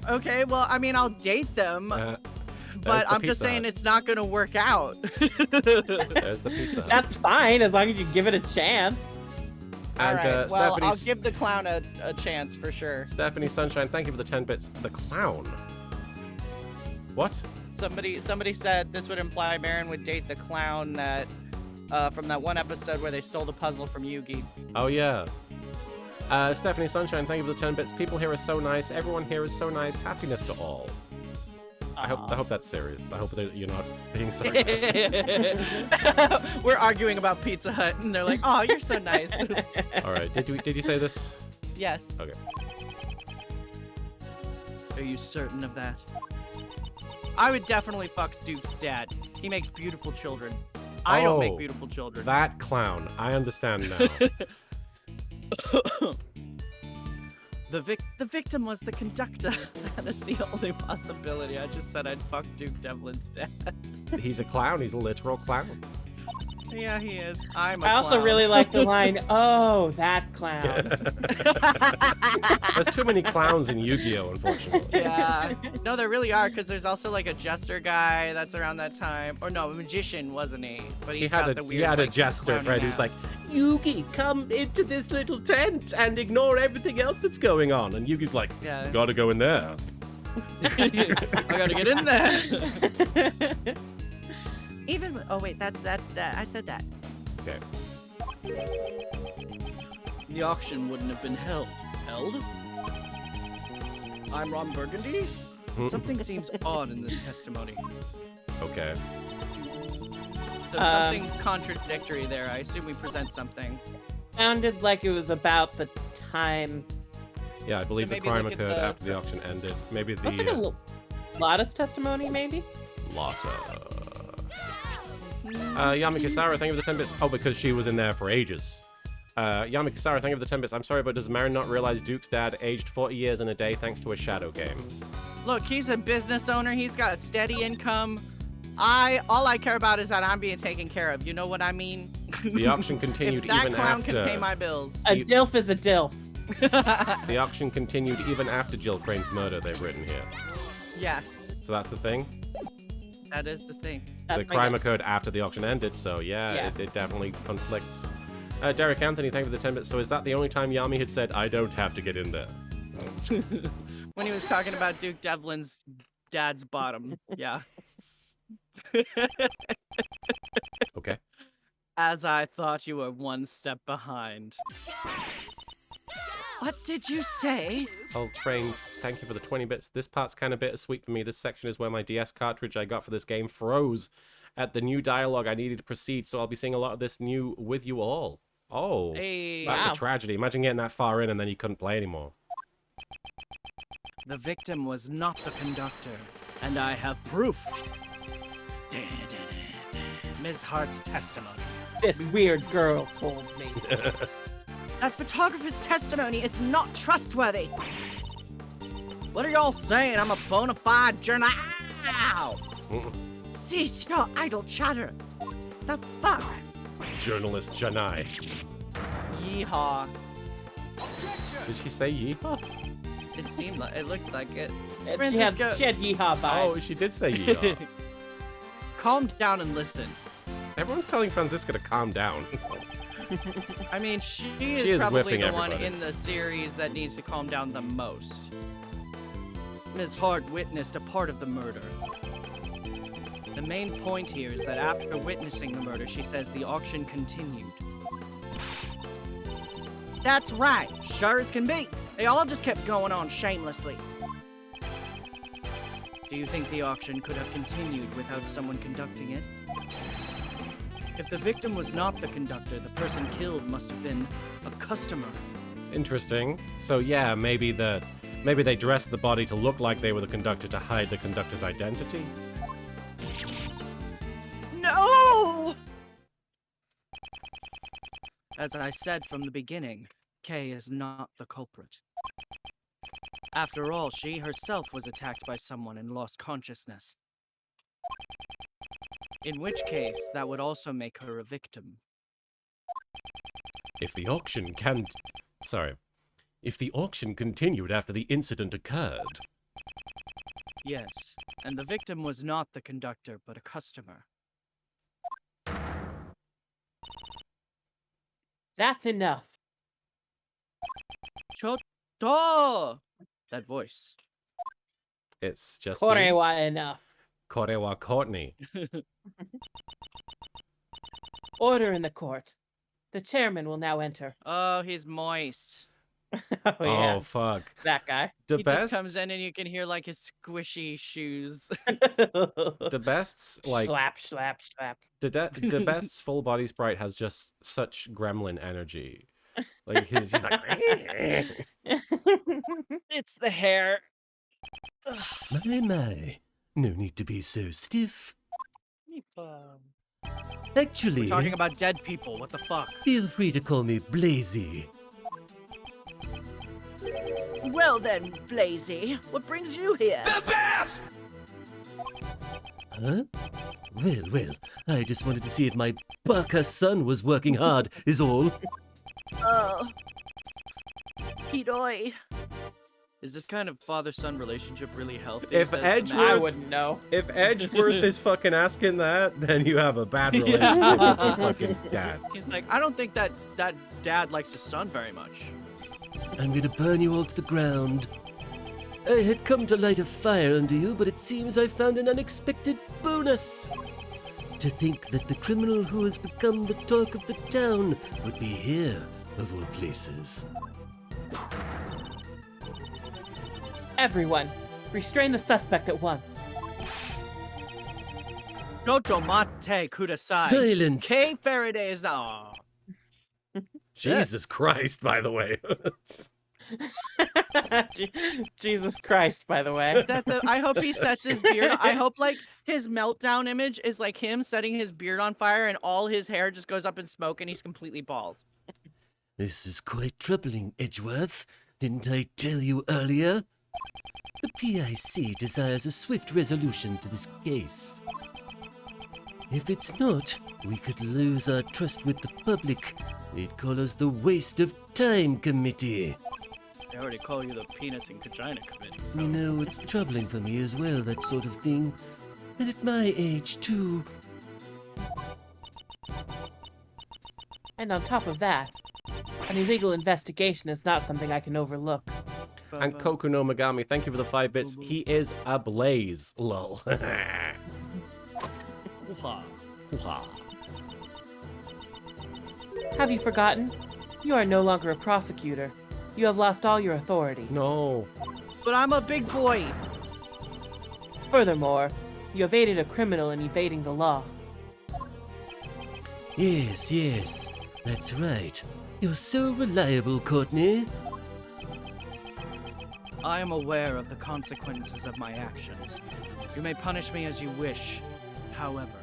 Okay, well, I mean, I'll date them, There's but the I'm just Pizza saying Hut. it's not gonna work out. There's the Pizza Hut. That's fine as long as you give it a chance. And Alright, well, I'll Stephanie's- give the clown a chance for sure. Stephanie Sunshine, thank you for the 10 bits. The clown. What? Somebody said this would imply Marin would date the clown that from that one episode where they stole the puzzle from Yugi. Oh, yeah. Stephanie Sunshine, thank you for the 10 bits. People here are so nice. Everyone here is so nice. Happiness to all. I hope that's serious. I hope that you're not being sarcastic. We're arguing about Pizza Hut, and they're like, "Oh, you're so nice." All right. Did you say this? Yes. Okay. Are you certain of that? I would definitely fuck Duke's dad. He makes beautiful children. I don't make Oh, beautiful children. That clown. I understand now. The victim was the conductor. That is the only possibility. I just said I'd fuck Duke Devlin's dad. He's a clown. He's a literal clown. Yeah, he is. I'm a I also clown. really like the line, "Oh, that clown." There's too many clowns in Yu-Gi-Oh, unfortunately. Yeah. No, there really are, because there's also like a jester guy that's around that time. Or no, a magician, wasn't he? But He he's had got a the he weird, had a like, jester clowny friend who's mask. like, Yugi, come into this little tent and ignore everything else that's going on. And Yugi's like, Yeah. gotta go in there. I gotta get in there. Even oh wait, that's I said that. Okay. The auction wouldn't have been held. Held? I'm Ron Burgundy? Something seems odd in this testimony. Okay. So something contradictory there. I assume we present something. Sounded like it was about the time. Yeah, I believe the maybe crime look at occurred the- after the auction ended. Maybe the Looks like a Lotta's testimony, maybe? Lotta. Yami Kisara, thank you for the 10 bits. Oh, because she was in there for ages. Yami Kisara, thank you for the 10 bits. I'm sorry, but does Marin not realize Duke's dad aged 40 years in a day thanks to a shadow game? Look, he's a business owner. He's got a steady income. All I care about is that I'm being taken care of. You know what I mean? The auction continued if that even clown after. can pay my bills. A DILF is a DILF. The auction continued even after Jill Crane's murder, they've written here. Yes, So that's the thing? that is the thing. That's The my crime guess. occurred after the auction ended, so yeah. Yeah. It definitely conflicts. Derek Anthony, thank you for the 10 bits. So is that the only time Yami had said, I don't have to get in there? When he was talking about Duke Devlin's dad's bottom. Yeah. Okay. As I thought you were one step behind. What did you say? I'll train. Thank you for the 20 bits. This part's kind of bittersweet for me. This section is where my DS cartridge I got for this game froze at the new dialogue I needed to proceed, so I'll be seeing a lot of this new with you all. Oh, Hey. that's Wow. a tragedy. Imagine getting that far in and then you couldn't play anymore. The victim was not the conductor, and I have proof. Ms. Hart's testimony. This weird girl told me. That photographer's testimony is not trustworthy. What are y'all saying? I'm a bona fide journalist. Ow! Mm-mm. Cease your idle chatter. The fuck? Journalist Janai. Yeehaw. Did she say yeehaw? It seemed like it looked like it. And Francisco- she had yeehaw vibes. Oh, she did say yeehaw. Calm down and listen. Everyone's telling Francisca to calm down. I mean, she is is probably whipping the one everybody. in the series that needs to calm down the most. Ms. Hart witnessed a part of the murder. The main point here is that after witnessing the murder, she says the auction continued. That's right, sure as can be. They all just kept going on shamelessly. Do you think the auction could have continued without someone conducting it? If the victim was not the conductor, the person killed must have been a customer. Interesting. So yeah, maybe they dressed the body to look like they were the conductor to hide the conductor's identity. No! As I said from the beginning, Kay is not the culprit. After all, she herself was attacked by someone and lost consciousness. In which case, that would also make her a victim. If the auction continued after the incident occurred. Yes, and the victim was not the conductor, but a customer. That's enough. Choto! That voice. It's just Korewa enough. Korewa Courtney. Order in the court. The chairman will now enter. Oh, he's moist. Oh, yeah. Oh fuck. That guy. The He best just comes in and you can hear like his squishy shoes. the best's like slap, slap, slap. the best's full body sprite has just such gremlin energy. Like he's like It's the hair. My. No need to be so stiff. We're Actually, talking about dead people. What the fuck? feel free to call me Blazy. Well then, Blazy, what brings you here? The best! Huh? Well, I just wanted to see if my baka son was working hard, is all. Oh. Hidoi. Is this kind of father-son relationship really healthy? If says the Edgeworth- man? I wouldn't know. if Edgeworth is fucking asking that, then you have a bad relationship with your fucking dad. He's like, I don't think that dad likes his son very much. I'm gonna burn you all to the ground. I had come to light a fire under you, but it seems I found an unexpected bonus. To think that the criminal who has become the talk of the town would be here, of all places. Everyone, restrain the suspect at once. Notomate kudasai. Silence! K Faraday is not. Jesus Christ, by the way. Jesus Christ, by the way. I hope he sets his beard. I hope like his meltdown image is like him setting his beard on fire and all his hair just goes up in smoke and he's completely bald. This is quite troubling, Edgeworth. Didn't I tell you earlier? The PIC desires a swift resolution to this case. If it's not, we could lose our trust with the public. They'd call us the Waste of Time Committee. They already call you the penis and vagina committee. So. You know, it's troubling for me as well, that sort of thing. And at my age, too. And on top of that, an illegal investigation is not something I can overlook. And Koku no Megami, thank you for the 5 bits. He is ablaze. Lol. Ooh-ha. Have you forgotten? You are no longer a prosecutor. You have lost all your authority. No. But I'm a big boy. Furthermore, you have aided a criminal in evading the law. Yes, that's right. You're so reliable, Courtney. I am aware of the consequences of my actions. You may punish me as you wish. However,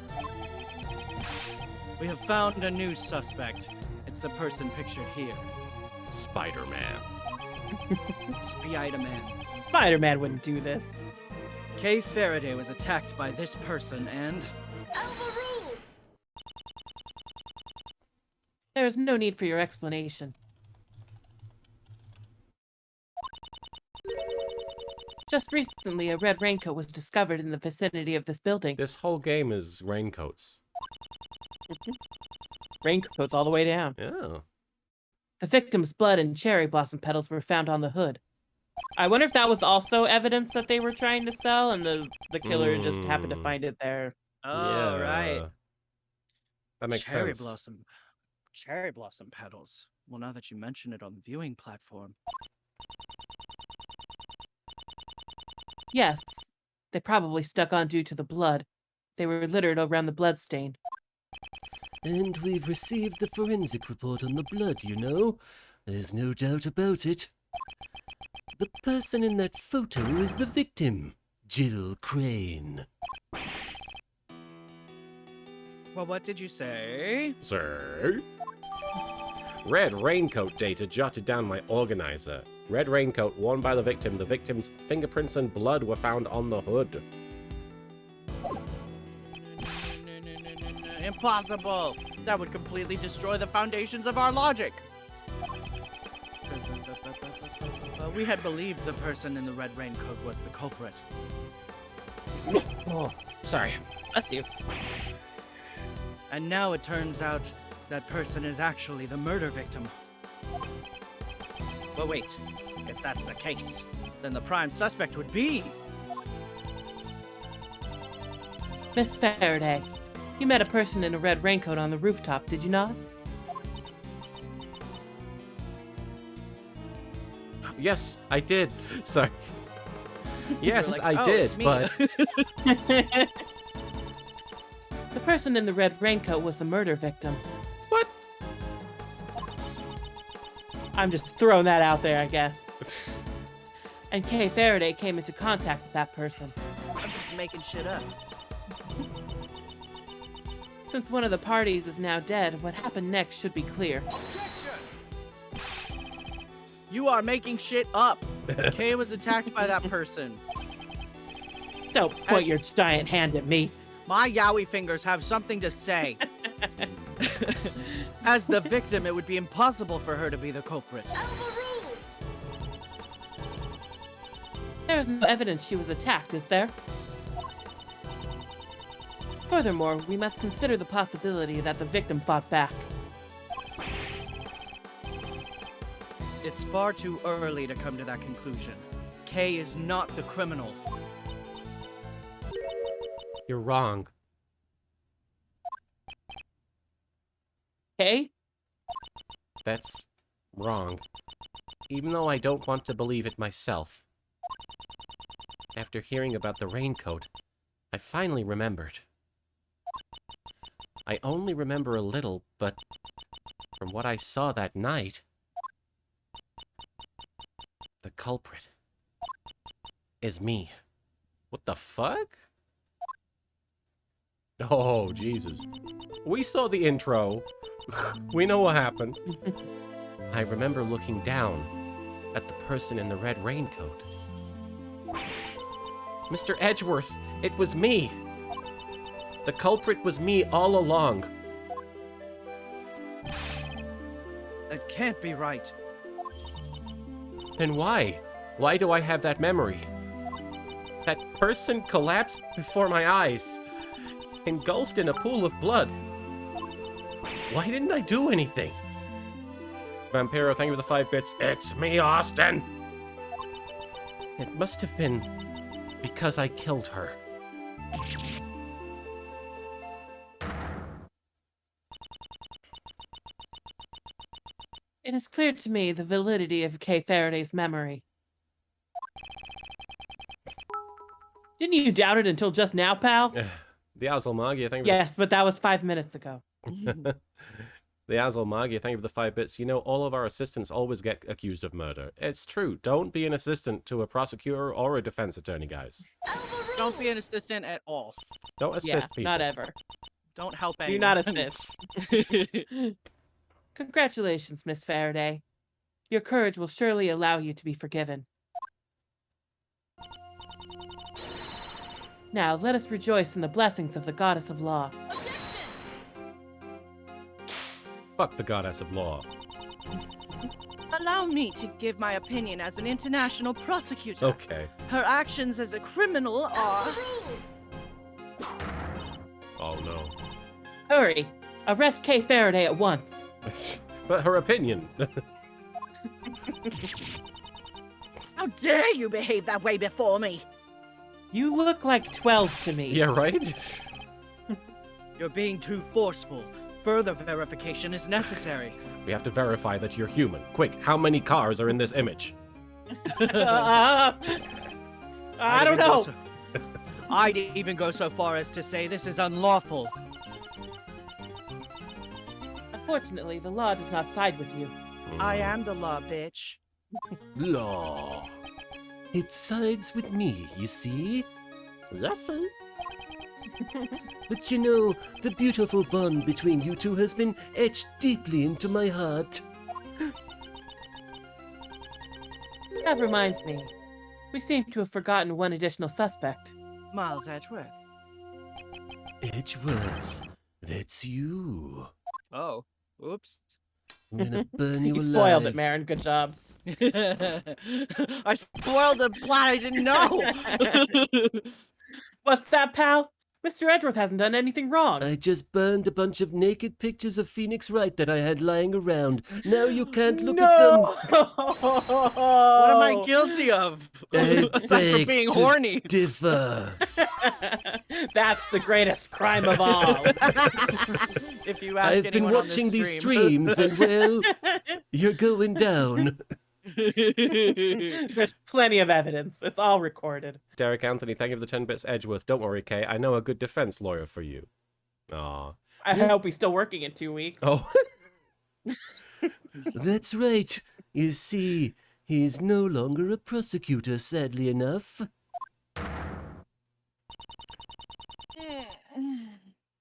we have found a new suspect. It's the person pictured here. Spider-Man. Spider-Man. Spider-Man wouldn't do this. Kay Faraday was attacked by this person and... There is no need for your explanation. Just recently, a red raincoat was discovered in the vicinity of this building. This whole game is raincoats. Raincoats all the way down. Yeah. The victim's blood and cherry blossom petals were found on the hood. I wonder if that was also evidence that they were trying to sell, and the killer just happened to find it there. Oh, right. That makes Cherry sense. blossom. Cherry blossom petals. Well, now that you mention it on the viewing platform. Yes, they probably stuck on due to the blood. They were littered around the bloodstain. And we've received the forensic report on the blood, you know. There's no doubt about it. The person in that photo is the victim, Jill Crane. Well, what did you say? Sir? Red raincoat data jotted down my organizer. Red raincoat worn by the victim. The victim's fingerprints and blood were found on the hood. No. Impossible! That would completely destroy the foundations of our logic. We had believed the person in the red raincoat was the culprit. Oh, sorry. Bless you. And now it turns out that person is actually the murder victim. But wait, if that's the case, then the prime suspect would be... Miss Faraday, you met a person in a red raincoat on the rooftop, did you not? Yes, I did. Sorry. Yes, like, I "Oh, did, it's me." but... The person in the red raincoat was the murder victim. What? I'm just throwing that out there, I guess. And Kay Faraday came into contact with that person. I'm just making shit up. Since one of the parties is now dead, what happened next should be clear. You are making shit up. Kay was attacked by that person. Don't point your giant hand at me. My yowie fingers have something to say. As the victim, it would be impossible for her to be the culprit. There is no evidence she was attacked, is there? Furthermore, we must consider the possibility that the victim fought back. It's far too early to come to that conclusion. Kay is not the criminal. You're wrong. Kay? That's wrong. Even though I don't want to believe it myself. After hearing about the raincoat, I finally remembered. I only remember a little, but from what I saw that night, the culprit is me. What the fuck? Oh, Jesus. We saw the intro. We know what happened. I remember looking down at the person in the red raincoat. Mr. Edgeworth, it was me. The culprit was me all along. That can't be right. Then why? Why do I have that memory? That person collapsed before my eyes, engulfed in a pool of blood. Why didn't I do anything? Vampiro, thank you for the 5 bits. It's me, Austin! It must have been because I killed her. It is clear to me the validity of Kay Faraday's memory. Didn't you doubt it until just now, pal? The Azalmagia, thank you. Yes, but that was 5 minutes ago. The Azalmagia, thank you for the 5 bits. You know, all of our assistants always get accused of murder. It's true. Don't be an assistant to a prosecutor or a defense attorney, guys. Don't be an assistant at all. Don't assist Yeah, people. not ever. Don't help anyone. Do not assist. Congratulations, Miss Faraday. Your courage will surely allow you to be forgiven. Now, let us rejoice in the blessings of the goddess of law. Fuck the goddess of law. Allow me to give my opinion as an international prosecutor. Okay. Her actions as a criminal are... Oh no. Hurry! Arrest Kay Faraday at once. But her opinion. How dare you behave that way before me? You look like 12 to me. Yeah, right? You're being too forceful. Further verification is necessary. We have to verify that you're human. Quick, how many cars are in this image? I don't know. I'd even go so far as to say this is unlawful. Unfortunately, the law does not side with you. I am the law, bitch. Law. It sides with me, you see? Yes, sir. But you know, the beautiful bond between you two has been etched deeply into my heart. That reminds me. We seem to have forgotten one additional suspect. Miles Edgeworth. Edgeworth, that's you. Oh, oops. I'm gonna burn you You alive. spoiled it, Marin. Good job. I spoiled the plot I didn't know. What's that, pal? Mr. Edgeworth hasn't done anything wrong. I just burned a bunch of naked pictures of Phoenix Wright that I had lying around. Now you can't look at them. What am I guilty of? I Aside from beg being to horny. differ. That's the greatest crime of all. If you ask I've been anyone on watching this these stream. streams, and well, you're going down. There's plenty of evidence. It's all recorded. Derek Anthony, thank you for the 10 bits. Edgeworth, don't worry, Kay. I know a good defense lawyer for you. Aw. I hope he's still working in 2 weeks. Oh. That's right. You see, he's no longer a prosecutor, sadly enough.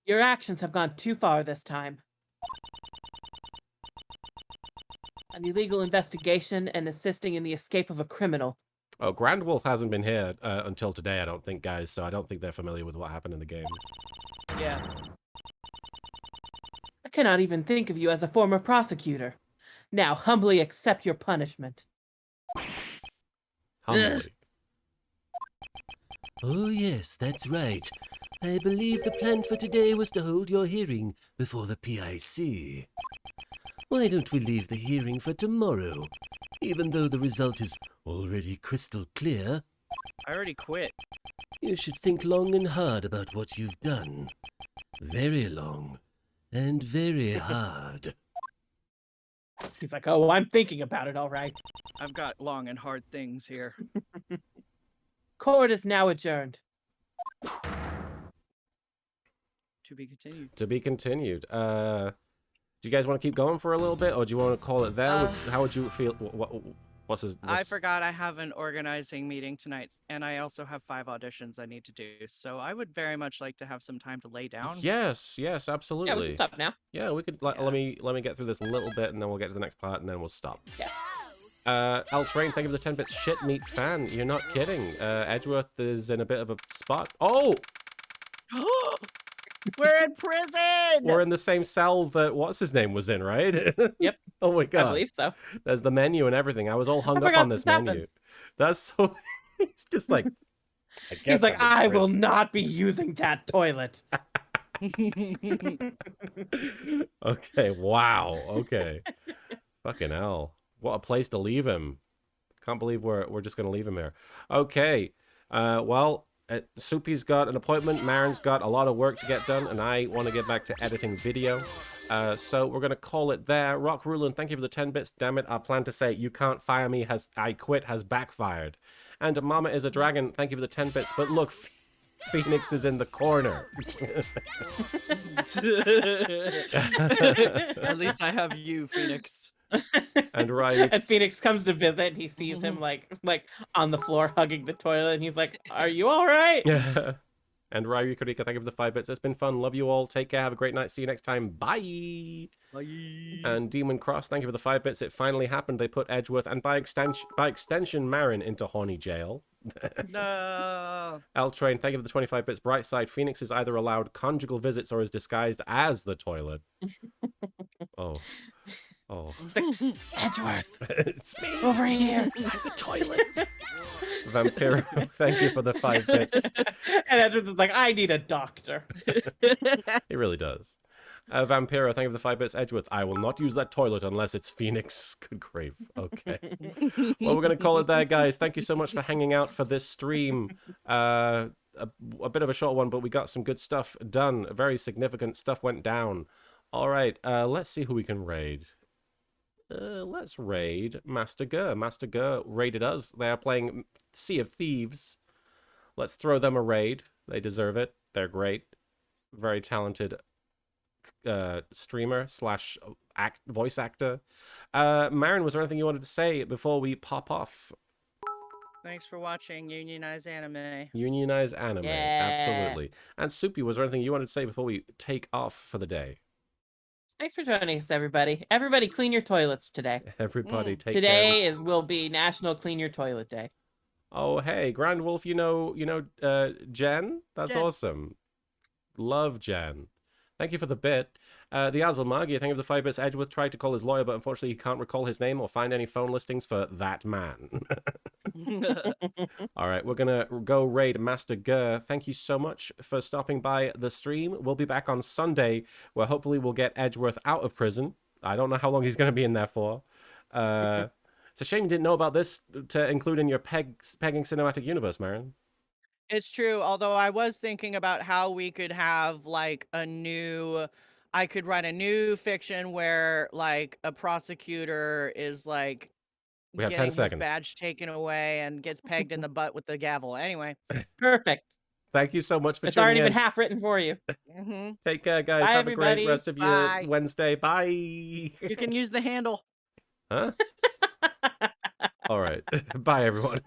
Your actions have gone too far this time. An illegal investigation and assisting in the escape of a criminal. Oh, Grand Wolf hasn't been here until today, I don't think, guys, so I don't think they're familiar with what happened in the game. Yeah. I cannot even think of you as a former prosecutor. Now humbly accept your punishment. Humbly. Oh, yes, that's right. I believe the plan for today was to hold your hearing before the PIC. Why don't we leave the hearing for tomorrow? Even though the result is already crystal clear, I already quit. you should think long and hard about what you've done. Very long and very hard. He's like, oh, I'm thinking about it, all right. I've got long and hard things here. Court is now adjourned. To be continued. To be continued. Do you guys want to keep going for a little bit, or do you want to call it there? How would you feel? What's I forgot I have an organizing meeting tonight, and I also have 5 auditions I need to do. So I would very much like to have some time to lay down. Yes, absolutely. Yeah, we can stop now. Yeah, we could. Yeah. Let me get through this a little bit, and then we'll get to the next part, and then we'll stop. Yeah. L Train, thank you for the 10 bits. Shit meat fan, you're not kidding. Edgeworth is in a bit of a spot. Oh, We're in prison! we're in the same cell that what's his name was in, right? Yep. Oh my god. I believe so. There's the menu and everything. I was all hung up forgot on this this menu. happens. That's so. He's just like. I guess He's like, I'm I will Chris." not be using that toilet. Okay. Wow. Okay. Fucking hell. What a place to leave him. Can't believe we're just gonna leave him here. Okay. Well. Soupy's got an appointment, Marin's got a lot of work to get done, and I want to get back to editing video. So we're going to call it there. Rock Rulin, thank you for the 10 bits. Damn it, I plan to say, you can't fire me, I quit, has backfired. And Mama is a Dragon, thank you for the 10 bits. But look, Phoenix is in the corner. At least I have you, Phoenix. And Riley, And Phoenix comes to visit and he sees him like on the floor hugging the toilet and he's like, are you all right? and Ryu Kurika, thank you for the 5 bits. It's been fun. Love you all. Take care. Have a great night. See you next time. Bye. Bye. And Demon Cross, thank you for the 5 bits. It finally happened. They put Edgeworth and by extension Marin into horny jail. No. L Train, thank you for the 25 bits. Bright side, Phoenix is either allowed conjugal visits or is disguised as the toilet. Oh. Oh. He's like, "Psst, Edgeworth, It's me. over here." I'm the toilet. Vampiro, thank you for the 5 bits. And Edgeworth is like, "I need a doctor." He really does. Vampiro, thank you for the 5 bits. Edgeworth, I will not use that toilet unless it's Phoenix. Good grief. Okay. Well, we're going to call it there, guys. Thank you so much for hanging out for this stream. A bit of a short one, but we got some good stuff done. Very significant stuff went down. All right, let's see who we can raid. Let's raid Master Gur. Master Gur raided us. They are playing Sea of Thieves. Let's throw them a raid. They deserve it. They're great. Very talented streamer slash voice actor. Marin, was there anything you wanted to say before we pop off? Thanks for watching Unionized Anime. Unionize anime, Yeah. absolutely. And Soupy, was there anything you wanted to say before we take off for the day? Thanks for joining us, everybody. Everybody, clean your toilets today. Everybody, take care. Today will be National Clean Your Toilet Day. Oh, hey, Grand Wolf, you know, Jen? That's Jen. awesome. Love Jen. Thank you for the bit. The Azulmagi, thank you for the 5 bits. Edgeworth tried to call his lawyer, but unfortunately he can't recall his name or find any phone listings for that man. All right, we're going to go raid Master Gur. Thank you so much for stopping by the stream. We'll be back on Sunday, where hopefully we'll get Edgeworth out of prison. I don't know how long he's going to be in there for. It's a shame you didn't know about this to include in your pegging cinematic universe, Marin. It's true, although I was thinking about how we could have like I could write a new fiction where like a prosecutor is like We have 10 getting his seconds. badge taken away and gets pegged in the butt with the gavel. Anyway. Perfect. Thank you so much for It's tuning already in. been half written for you. Take care, guys. Bye, Have a great everybody. rest of your Bye. Wednesday. Bye. You can use the handle. Huh? All right. Bye, everyone.